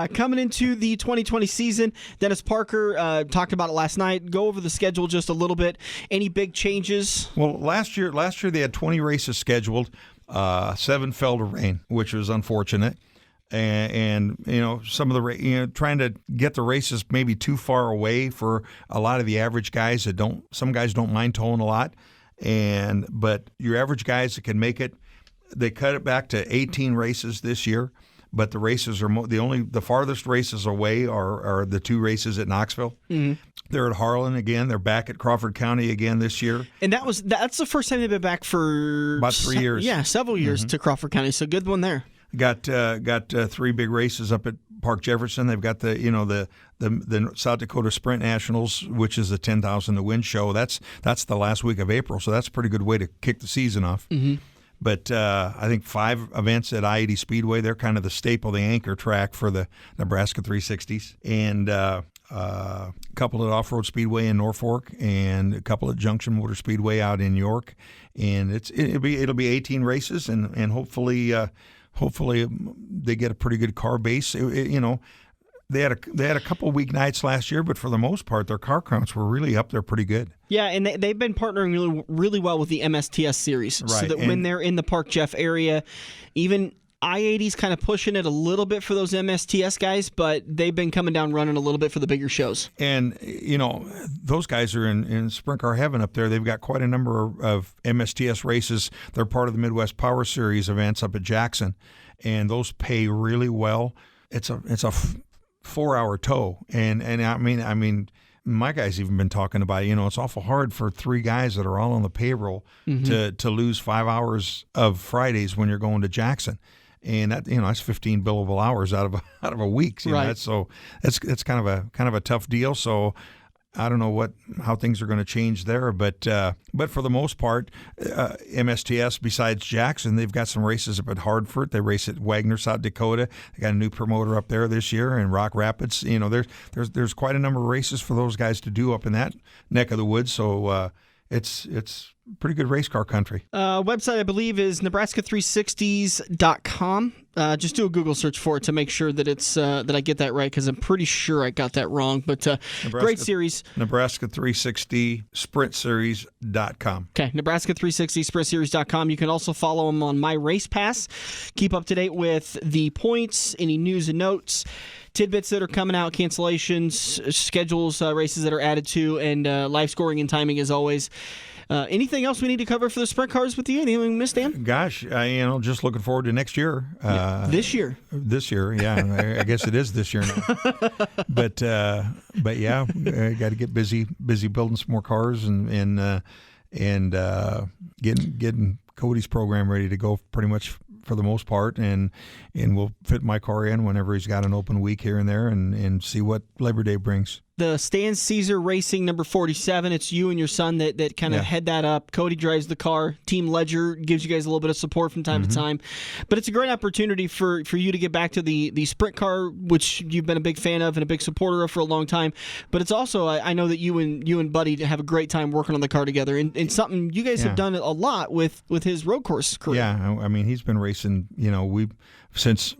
Coming into the 2020 season, Dennis Parker talked about it last night. Go over the schedule just a little bit. Any big changes?
Well, last year they had 20 races scheduled. 7 fell to rain, which was unfortunate. And some of the trying to get the races maybe too far away for a lot of the average guys that don't. Some guys don't mind towing a lot, but your average guys that can make it, they cut it back to 18 races this year. But the races are the farthest races away are the 2 races at Knoxville. Mm-hmm. They're at Harlan again. They're back at Crawford County again this year.
And that's the first time they've been back for
about 3 years.
Yeah, several years to Crawford County. So good one there.
Got 3 big races up at Park Jefferson. They've got the South Dakota Sprint Nationals, which is the 10,000 to win show. That's the last week of April, so that's a pretty good way to kick the season off. Mm-hmm. But I think 5 events at I-80 Speedway. They're kind of the staple, the anchor track for the Nebraska 360s, and a couple at Off-Road Speedway in Norfolk, and a couple at Junction Motor Speedway out in York. And it'll be 18 races, and hopefully they get a pretty good car base. They had a couple weeknights last year, but for the most part, their car counts were really up there pretty good.
Yeah, and they've been partnering really, really well with the MSTS series,
right.
So that when they're in the Park Jeff area, even I-80's kind of pushing it a little bit for those MSTS guys, but they've been coming down running a little bit for the bigger shows.
And, those guys are in sprint car heaven up there. They've got quite a number of MSTS races. They're part of the Midwest Power Series events up at Jackson, and those pay really well. It's a 4-hour tow, and I mean, my guys even been talking about it's awful hard for 3 guys that are all on the payroll to lose 5 hours of Fridays when you're going to Jackson. And that that's 15 billable hours out of a week.
Right.
So it's kind of a tough deal. So I don't know how things are going to change there, but for the most part, MSTS besides Jackson, they've got some races up at Hartford. They race at Wagner, South Dakota. They got a new promoter up there this year in Rock Rapids. There's quite a number of races for those guys to do up in that neck of the woods. So it's pretty good race car country.
Website, I believe, is Nebraska360s.com. Just do a Google search for it to make sure that it's that I get that right, because I'm pretty sure I got that wrong. But great series.
Nebraska360sprintseries.com.
Okay, Nebraska360sprintseries.com. You can also follow them on My Race Pass. Keep up to date with the points, any news and notes, tidbits that are coming out, cancellations, schedules, races that are added to, and live scoring and timing as always. Anything else we need to cover for the sprint cars with you? Anything we missed, Dan?
Gosh, just looking forward to next year.
This year.
This year, yeah. I guess it is this year now. But yeah, got to get busy building some more cars and getting Cody's program ready to go pretty much for the most part, and we'll fit my car in whenever he's got an open week here and there, and see what Labor Day brings.
The Stan Cisar Racing number 47, it's you and your son that kind of head that up. Cody drives the car. Team Ledger gives you guys a little bit of support from time to time. But it's a great opportunity for you to get back to the sprint car, which you've been a big fan of and a big supporter of for a long time. But it's also, I know that you and Buddy have a great time working on the car together, and something you guys have done a lot with his road course career.
Yeah, I mean, he's been racing, we've since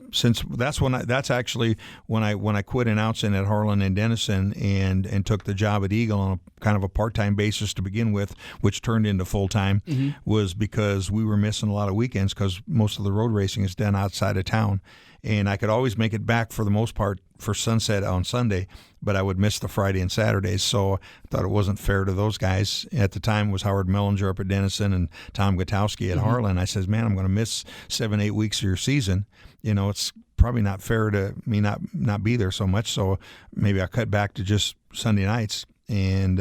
that's actually when I quit announcing at Harlan and Denison and took the job at Eagle on a kind of a part-time basis to begin with, which turned into full-time, was because we were missing a lot of weekends because most of the road racing is done outside of town. And I could always make it back for the most part for Sunset on Sunday, but I would miss the Friday and Saturdays. So I thought it wasn't fair to those guys. At the time, it was Howard Mellinger up at Denison and Tom Gutowski at Harlan. I says, man, I'm going to miss 7-8 weeks of your season. It's probably not fair to me not be there so much. So maybe I cut back to just Sunday nights. And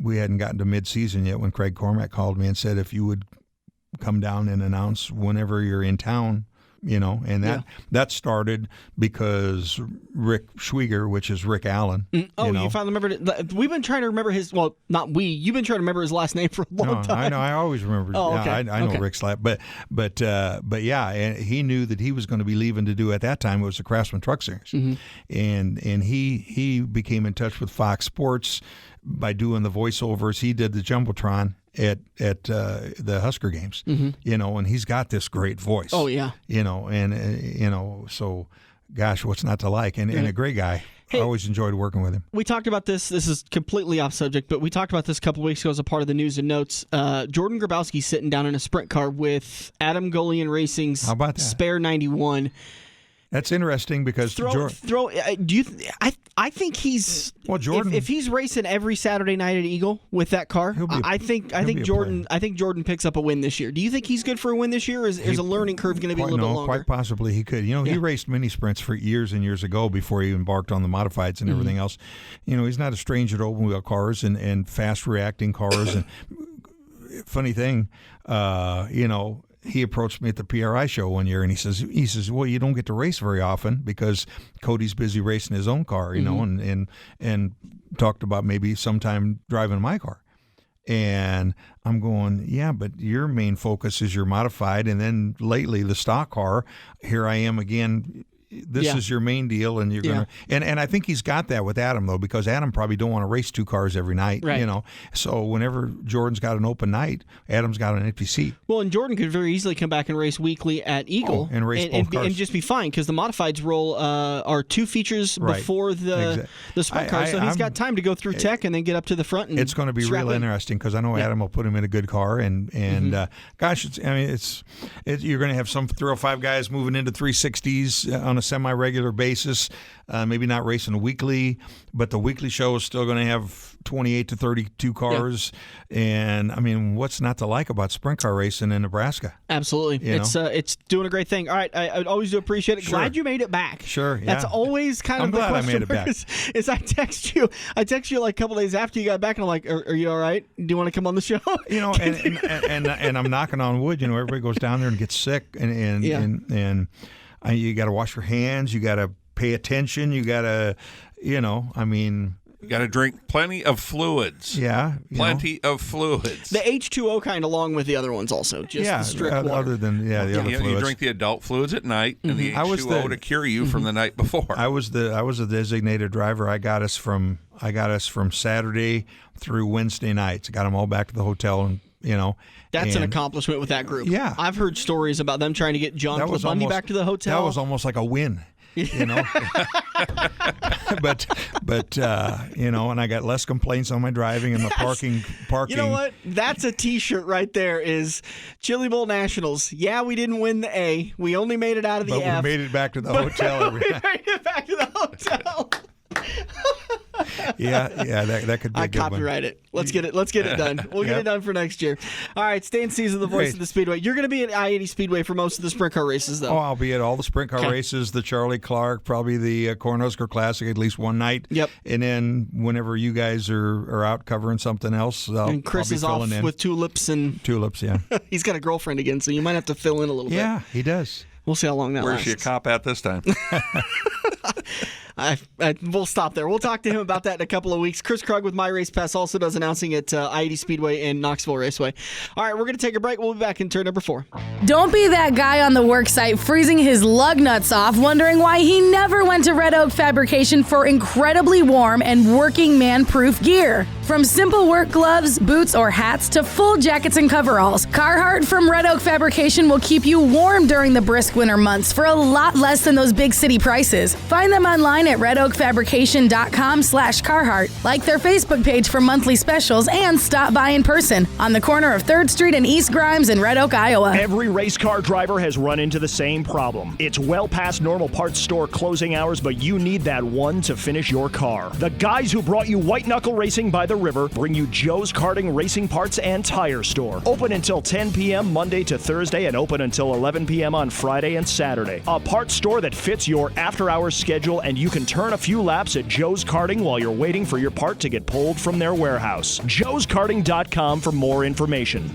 we hadn't gotten to mid-season yet when Craig Cormack called me and said, if you would come down and announce whenever you're in town, and that started because Rick Schwieger, which is Rick Allen.
You finally remembered it. We've been trying to remember his, well, not we, you've been trying to remember his last name for a long time.
I know, I always remember.
Oh, okay.
I know Rick's last, but yeah, and he knew that he was going to be leaving to do at that time, it was the Craftsman Truck Series. And he became in touch with Fox Sports by doing the voiceovers. He did the Jumbotron at the Husker games, and he's got this great voice.
Oh yeah,
so gosh, what's not to like? And a great guy.
Hey,
I always enjoyed working with him.
We talked about this. This is completely off subject, but we talked about this a couple weeks ago as a part of the news and notes. Jordan Grabowski sitting down in a sprint car with Adam Golian Racing's spare 91.
That's interesting because
I think he's
Jordan.
If he's racing every Saturday night at Eagle with that car, I think Jordan picks up a win this year. Do you think he's good for a win this year? Or is a learning curve going to be a little bit longer?
Quite possibly he could. He raced mini sprints for years and years ago before he embarked on the modifieds and everything else. He's not a stranger to open wheel cars and fast reacting cars. And funny thing, he approached me at the PRI show one year, and he says, well, you don't get to race very often because Cody's busy racing his own car, and talked about maybe sometime driving my car. And I'm going, yeah, but your main focus is your modified, and then lately the stock car. Here I am again. This is your main deal, and you're gonna. And I think he's got that with Adam though, because Adam probably don't want to race two cars every night,
right.
So whenever Jordan's got an open night, Adam's got an empty seat.
Well, and Jordan could very easily come back and race weekly at Eagle
and race both cars
and just be fine because the modifieds roll are two features before the sprint car, so he's got time to go through tech and then get up to the front. And
it's going to be real interesting because I know Adam will put him in a good car, and gosh, you're going to have some 305 guys moving into 360s on a semi-regular basis, maybe not racing weekly, but the weekly show is still going to have 28 to 32 cars. And I mean, what's not to like about sprint car racing in Nebraska?
Absolutely. It's doing a great thing. All right, I always do appreciate it.
Sure.
Glad you made it back.
Sure, yeah.
That's always kind of the question.
I'm glad I made it back.
Is I text you like a couple days after you got back, and I'm like, are you all right? Do you want to come on the show?
And I'm knocking on wood. Everybody goes down there and gets sick, and you got to wash your hands. You got to pay attention. You got to, you got to drink
plenty of fluids.
Yeah.
Plenty of fluids.
The H2O kind along with the other ones also. Just the strict water.
Other than, the other fluids.
You drink the adult fluids at night and the H2O to cure you from the night before.
I was a designated driver. I got us from Saturday through Wednesday nights. I got them all back to the hotel and,
That's an accomplishment with that group.
Yeah.
I've heard stories about them trying to get John Bundy back to the hotel.
That was almost like a win. but and I got less complaints on my driving and the parking.
You know what? That's a T-shirt right there. Is Chili Bowl Nationals? Yeah, we didn't win the A. We only made it out of the F.
We made it back to the hotel every night.
We made it back to the hotel.
That could be.
I copyright it. Let's get it done. We'll get it done for next year. All right, Stan Cisar, the voice of the Speedway. You're going to be at I-80 Speedway for most of the sprint car races, though.
Oh, I'll be at all the sprint car races, the Charlie Clark, probably the Cornhusker Classic at least one night.
Yep.
And then whenever you guys are out covering something else,
and Chris is off with tulips.
Yeah.
He's got a girlfriend again, so you might have to fill in a little bit.
Yeah, he does.
We'll see how long that lasts.
Where's she a cop at this time?
We'll stop there. We'll talk to him about that in a couple of weeks. Chris Krug with My Race Pass also does announcing at I-80 Speedway and Knoxville Raceway. All right, we're going to take a break. We'll be back in turn number 4.
Don't be that guy on the work site freezing his lug nuts off, wondering why he never went to Red Oak Fabrication for incredibly warm and working man-proof gear. From simple work gloves, boots, or hats to full jackets and coveralls, Carhartt from Red Oak Fabrication will keep you warm during the brisk winter months for a lot less than those big city prices. Find them online at redoakfabrication.com/Carhartt. Like their Facebook page for monthly specials and stop by in person on the corner of 3rd Street and East Grimes in Red Oak, Iowa.
Every race car driver has run into the same problem. It's well past normal parts store closing hours, but you need that one to finish your car. The guys who brought you White Knuckle Racing by the River bring you Joe's Karting Racing Parts and Tire Store. Open until 10 p.m. Monday to Thursday and open until 11 p.m. on Friday and Saturday. A parts store that fits your after-hours schedule, and you can turn a few laps at Joe's Karting while you're waiting for your part to get pulled from their warehouse. joeskarting.com for more information.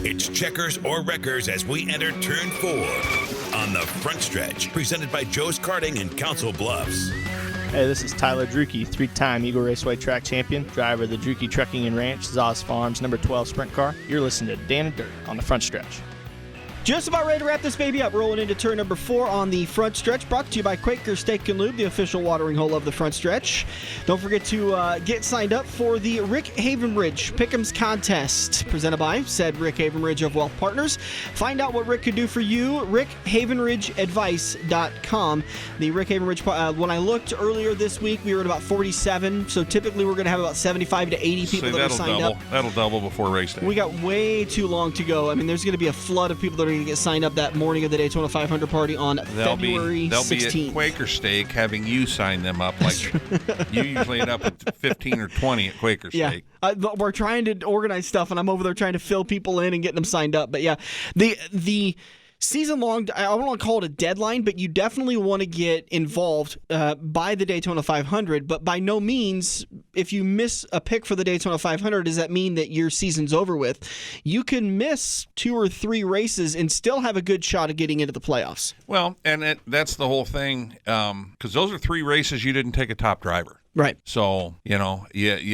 It's checkers or wreckers as we enter turn 4 on the front stretch, presented by Joe's Karting in Council Bluffs.
Hey, this is Tyler Drueke, 3-time Eagle Raceway track champion, driver of the Drueke Trucking and Ranch, Zaz Farms, number 12 sprint car. You're listening to Dan and Dirt on the front stretch.
Just about ready to wrap this baby up. Rolling into turn number 4 on the front stretch. Brought to you by Quaker Steak and Lube, the official watering hole of the front stretch. Don't forget to get signed up for the Rick Havenbridge Pick'ems contest, presented by said Rick Havenbridge of Wealth Partners. Find out what Rick could do for you. rickhavenridgeadvice.com. The Rick Havenbridge, when I looked earlier this week, we were at about 47. So typically we're going to have about 75 to 80 people that are signed up.
That'll double before race day.
We got way too long to go. I mean, there's going to be a flood of people that are to get signed up that morning of the Daytona 500 party on February 16th.
They'll be at Quaker Steak having you sign them up. Like you usually end up with 15 or 20 at Quaker Steak.
We're trying to organize stuff, and I'm over there trying to fill people in and getting them signed up. But yeah, the season-long, I don't want to call it a deadline, but you definitely want to get involved by the Daytona 500. But by no means, if you miss a pick for the Daytona 500, does that mean that your season's over with? You can miss 2 or 3 races and still have a good shot of getting into the playoffs.
Well, and that's the whole thing, because those are 3 races you didn't take a top driver.
Right.
So, you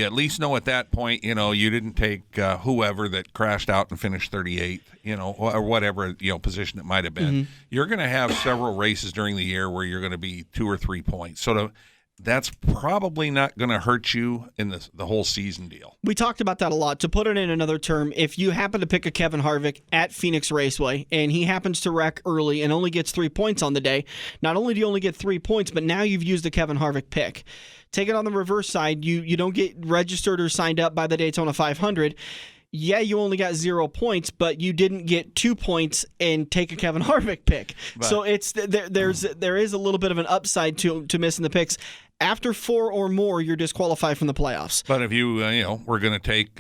at least know at that point, you didn't take whoever that crashed out and finished 38th, or whatever, position it might have been. Mm-hmm. You're going to have several races during the year where you're going to be 2 or 3 points. So that's probably not going to hurt you in the whole season deal.
We talked about that a lot. To put it in another term, if you happen to pick a Kevin Harvick at Phoenix Raceway and he happens to wreck early and only gets 3 points on the day, not only do you only get 3 points, but now you've used a Kevin Harvick pick. Take it on the reverse side. You don't get registered or signed up by the Daytona 500. Yeah, you only got 0 points, but you didn't get 2 points and take a Kevin Harvick pick. But, so there is a little bit of an upside to missing the picks. After 4 or more, you're disqualified from the playoffs.
But if you we're going to take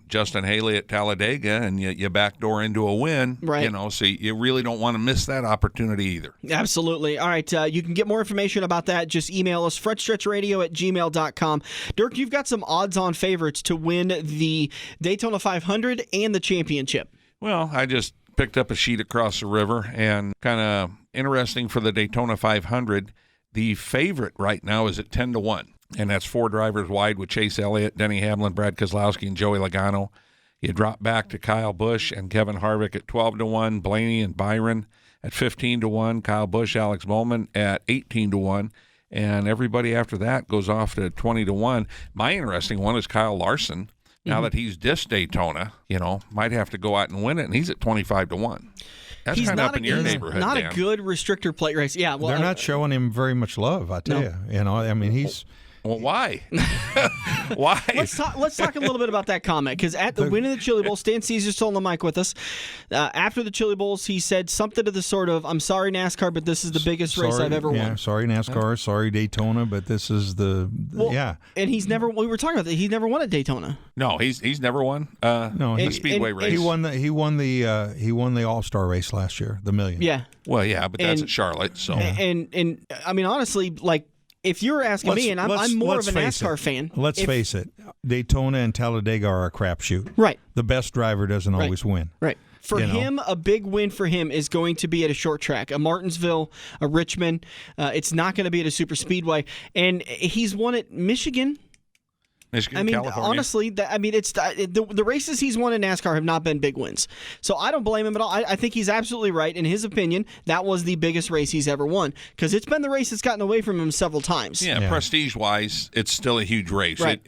Justin Haley at Talladega and you backdoor into a win,
right?
So you really don't want to miss that opportunity either.
Absolutely. All right, you can get more information about that. Just email us, frontstretchradio@gmail.com. Dirk, you've got some odds-on favorites to win the Daytona 500 and the championship.
Well, I just picked up a sheet across the river, and kind of interesting for the Daytona 500, the favorite right now is at 10-1. And that's 4 drivers wide with Chase Elliott, Denny Hamlin, Brad Keselowski, and Joey Logano. You drop back to Kyle Busch and Kevin Harvick at 12-1, Blaney and Byron at 15-1, Kyle Busch, Alex Bowman at 18-1, and everybody after that goes off to 20-1. My interesting one is Kyle Larson. Now that he's dissed Daytona, might have to go out and win it, and he's at 25-1. That's kind of up in your neighborhood,
not
Dan.
A good restrictor plate race. Yeah, well,
they're not showing him very much love, I tell you. I mean, he's.
Well, why? Why?
Let's talk a little bit about that comment, because at the win of the Chili Bowl, Stan Cisar's still on the mic with us. After the Chili Bowls, he said something to the sort of, "I'm sorry, NASCAR, but this is the biggest race I've ever won."
Sorry, NASCAR. Sorry, Daytona, but this is the
And he's never. We were talking about that. He never won at Daytona.
No, he's never won. The Speedway race.
He won the All-Star race last year, the million.
Yeah.
Well, yeah, but that's at Charlotte. So
and I mean, honestly, like, if you're asking me, and I'm more of a NASCAR fan.
Let's face it, Daytona and Talladega are a crapshoot.
Right.
The best driver doesn't always win.
Right. For him, a big win for him is going to be at a short track, a Martinsville, a Richmond. It's not going to be at a super speedway. And he's won at Michigan.
Michigan, California.
Honestly, it's the races he's won in NASCAR have not been big wins. So I don't blame him at all. I think he's absolutely right. In his opinion, that was the biggest race he's ever won because it's been the race that's gotten away from him several times.
Yeah. Prestige-wise, it's still a huge race.
Right.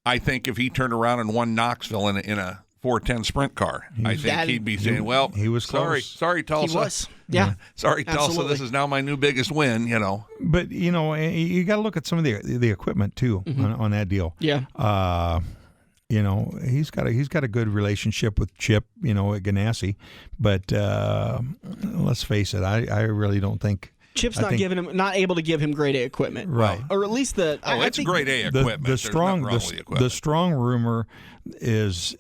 I think if he turned around and won Knoxville in a 410 sprint car, I think he'd be saying, "Well,
he was close.
Sorry, Tulsa.
He was, yeah.
Sorry,
Absolutely.
Tulsa. This is now my new biggest win."
But you got to look at some of the equipment too on that deal.
Yeah.
He's got a good relationship with Chip, at Ganassi, but let's face it, I really don't think
Chip's not able to give him grade A equipment,
right?
Or at least
it's grade A equipment.
The strong rumor is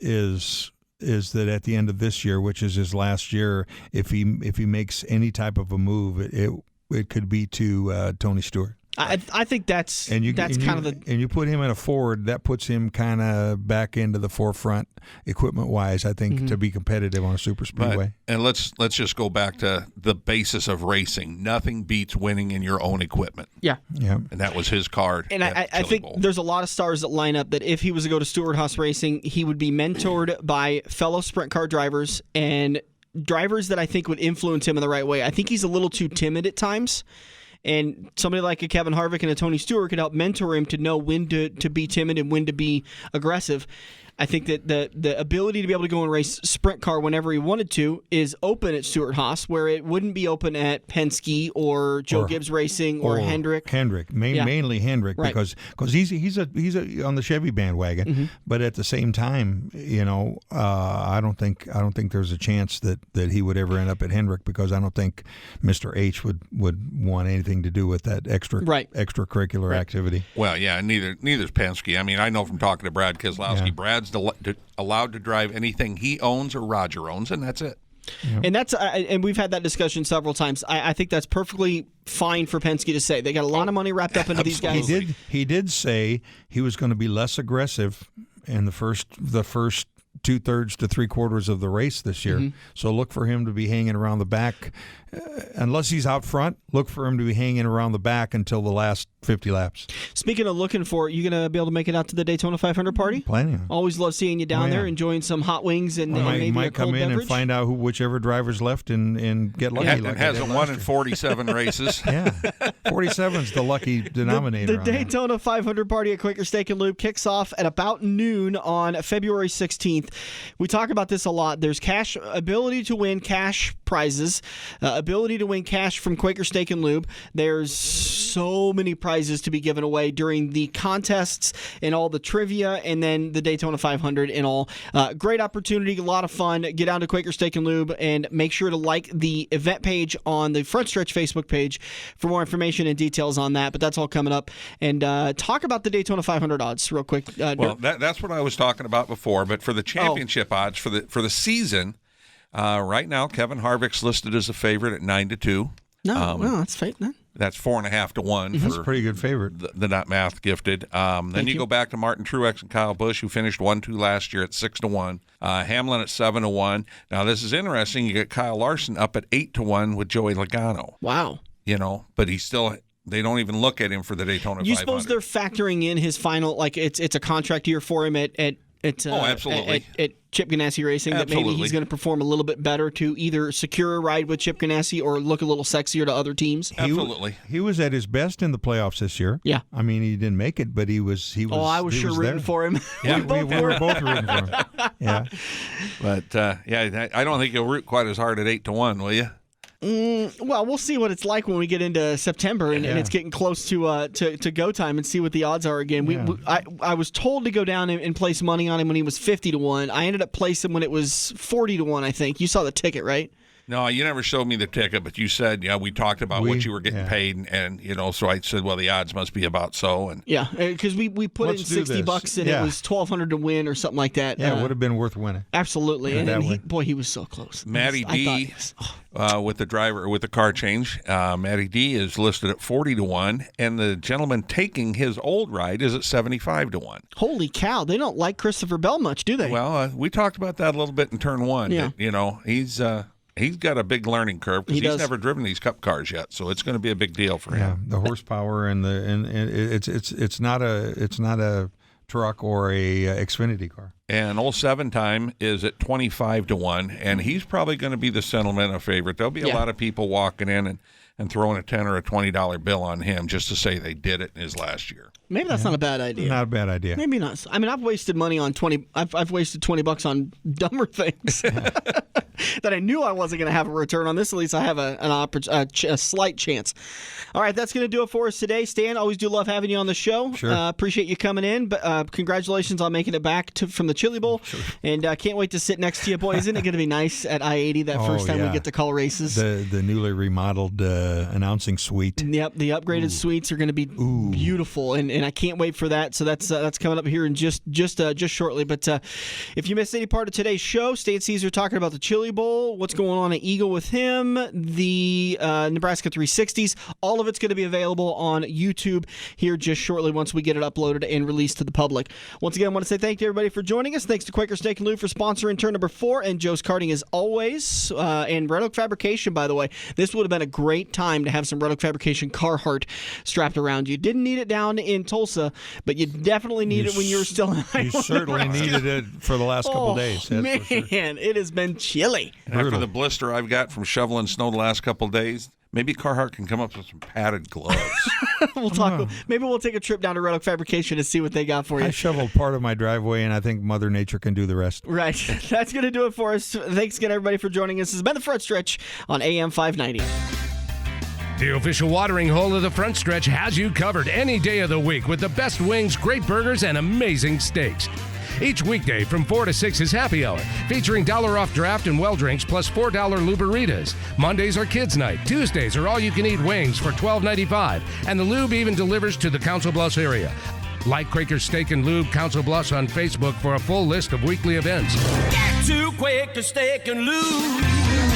that at the end of this year, which is his last year, if he makes any type of a move, it could be to Tony Stewart.
I think that's kind of the.
And you put him in a Ford, that puts him kind of back into the forefront equipment wise. I think to be competitive on a super speedway.
And let's just go back to the basis of racing. Nothing beats winning in your own equipment.
Yeah.
And that was his card.
And I think there's a lot of stars that line up that if he was to go to Stewart-Haas Racing, he would be mentored by fellow sprint car drivers and drivers that I think would influence him in the right way. I think he's a little too timid at times. And somebody like a Kevin Harvick and a Tony Stewart could help mentor him to know when to be timid and when to be aggressive. I think that the ability to be able to go and race sprint car whenever he wanted to is open at Stewart-Haas, where it wouldn't be open at Penske or Joe Gibbs Racing or Hendrick.
Mainly Hendrick,
right.
because he's on the Chevy bandwagon. But at the same time, I don't think there's a chance that he would ever end up at Hendrick, because I don't think Mr. H would want anything to do with that extracurricular activity.
Well, yeah, neither's Penske. I mean, I know from talking to Brad Keselowski, Brad's allowed to drive anything he owns or Roger owns, and that's it.
Yep. And that's and we've had that discussion several times. I think that's perfectly fine for Penske to say. They got a lot of money wrapped up into these guys.
He did say he was going to be less aggressive in the first 2/3 to 3/4 of the race this year. So look for him to be hanging around the back. Unless he's out front, look for him to be hanging around the back until the last 50 laps.
Speaking of looking for, you going to be able to make it out to the Daytona 500 party?
Planning on.
Always love seeing you down there, enjoying some hot wings and maybe
might
a cold
come in
beverage.
and find out whichever driver's left and get lucky.
It hasn't won in 47 races.
Yeah, 47 is the lucky denominator.
The Daytona 500 party at Quaker Steak and Lube kicks off at about noon on February 16th. We talk about this a lot. There's ability to win cash prizes, ability to win cash from Quaker Steak and Lube. There's so many prizes to be given away during the contests and all the trivia, and then the Daytona 500 and all. Great opportunity, a lot of fun. Get down to Quaker Steak and Lube and make sure to like the event page on the Front Stretch Facebook page for more information and details on that. But that's all coming up. And talk about the Daytona 500 odds real quick.
Well, that's what I was talking about before. But for the championship odds for the season. Right now, Kevin Harvick's listed as a favorite at 9-2.
No, that's fake then.
That's 4.5 to 1.
That's a pretty good favorite.
The not math gifted. Then you go back to Martin Truex and Kyle Busch, who finished 1-2 last year at 6-1. Hamlin at 7-1. Now this is interesting. You get Kyle Larson up at 8-1 with Joey Logano.
Wow.
But he's still. They don't even look at him for the Daytona 500.
You suppose they're factoring in his final, like it's a contract year for him at
absolutely.
At Chip Ganassi Racing, that maybe he's going to perform a little bit better to either secure a ride with Chip Ganassi or look a little sexier to other teams.
Absolutely.
He was at his best in the playoffs this year.
Yeah.
I mean, he didn't make it, but he was.
Oh, I was sure rooting for him.
Yeah, we were both rooting for him. Yeah.
But, I don't think you'll root quite as hard at 8-1, will you?
Well, we'll see what it's like when we get into September and it's getting close to go time and see what the odds are again. I was told to go down and place money on him when he was 50-1. I ended up placing when it was 40-1. I think you saw the ticket, right?
No, you never showed me the ticket, but you said, we talked about what you were getting paid, and so I said, well, the odds must be about so. And
yeah, because we put in $60 and it was $1,200 to win or something like that.
Yeah, it would have been worth winning.
Absolutely, and he was so close.
Matty D, with the car change, Matty D is listed at 40-1, and the gentleman taking his old ride is at 75-1.
Holy cow! They don't like Christopher Bell much, do they?
Well, we talked about that a little bit in turn one.
Yeah.
That, he's got a big learning curve because he's never driven these Cup cars yet, so it's going to be a big deal for him.
The horsepower and it's not a truck or a Xfinity car.
And 07 time is at 25-1, and he's probably going to be the sentimental favorite. There'll be a lot of people walking in and throwing a $10 or a $20 bill on him just to say they did it in his last year.
Maybe that's not a bad idea.
Not a bad idea.
Maybe not. I mean, I've wasted money on I've wasted $20 on dumber things that I knew I wasn't going to have a return on. This, at least I have a slight chance. All right, that's going to do it for us today. Stan, always do love having you on the show.
Sure.
Appreciate you coming in. But congratulations on making it back from the Chili Bowl. Sure. And can't wait to sit next to you, boy. Isn't it going to be nice at I-80 that first time we get to call races?
The newly remodeled announcing suite.
Yep, the upgraded suites are going to be beautiful, and I can't wait for that. So that's coming up here in just shortly. But if you missed any part of today's show, Stan Cisar talking about the Chili Bowl, what's going on at Eagle with him, the Nebraska 360s, all of it's going to be available on YouTube here just shortly once we get it uploaded and released to the public. Once again, I want to say thank you everybody for joining us. Thanks to Quaker Steak and Lube for sponsoring turn number 4 and Joe's Karting as always. And Red Oak Fabrication, by the way, this would have been a great time to have some Red Oak Fabrication Carhartt strapped around you. Didn't need it down in Tulsa, but you definitely need it when you were still in Iowa.
You certainly needed it for the last couple days.
Man, it has been chilly.
After the blister I've got from shoveling snow the last couple of days, maybe Carhartt can come up with some padded gloves.
We'll talk. Maybe we'll take a trip down to Red Oak Fabrication and see what they got for you.
I shoveled part of my driveway, and I think Mother Nature can do the rest.
Right. That's going to do it for us. Thanks again, everybody, for joining us. This has been The Front Stretch on AM 590.
The official watering hole of The Front Stretch has you covered any day of the week with the best wings, great burgers, and amazing steaks. Each weekday from 4 to 6 is happy hour, featuring $1 off draft and well drinks plus $4 Luberitas. Mondays are kids' night. Tuesdays are all-you-can-eat wings for $12.95, and the lube even delivers to the Council Bluffs area. Like Quaker Steak and Lube Council Bluffs on Facebook for a full list of weekly events.
Get to Quaker Steak and Lube.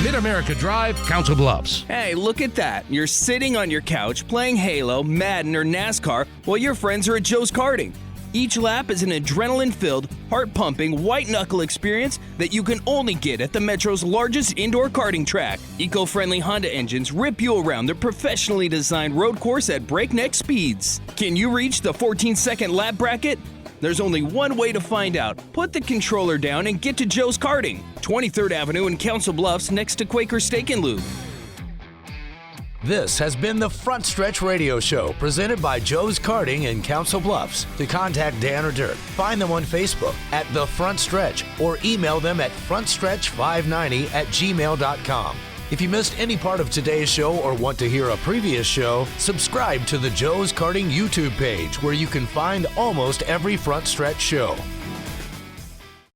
Mid-America Drive, Council Bluffs.
Hey, look at that. You're sitting on your couch playing Halo, Madden, or NASCAR while your friends are at Joe's Karting. Each lap is an adrenaline-filled, heart-pumping, white-knuckle experience that you can only get at the Metro's largest indoor karting track. Eco-friendly Honda engines rip you around their professionally designed road course at breakneck speeds. Can you reach the 14-second lap bracket? There's only one way to find out. Put the controller down and get to Joe's Karting, 23rd Avenue in Council Bluffs next to Quaker Steak and Lube.
This has been the Front Stretch Radio Show, presented by Joe's Karting in Council Bluffs. To contact Dan or Dirk, find them on Facebook at The Front Stretch or email them at frontstretch590@gmail.com. If you missed any part of today's show or want to hear a previous show, subscribe to the Joe's Karting YouTube page where you can find almost every Front Stretch show.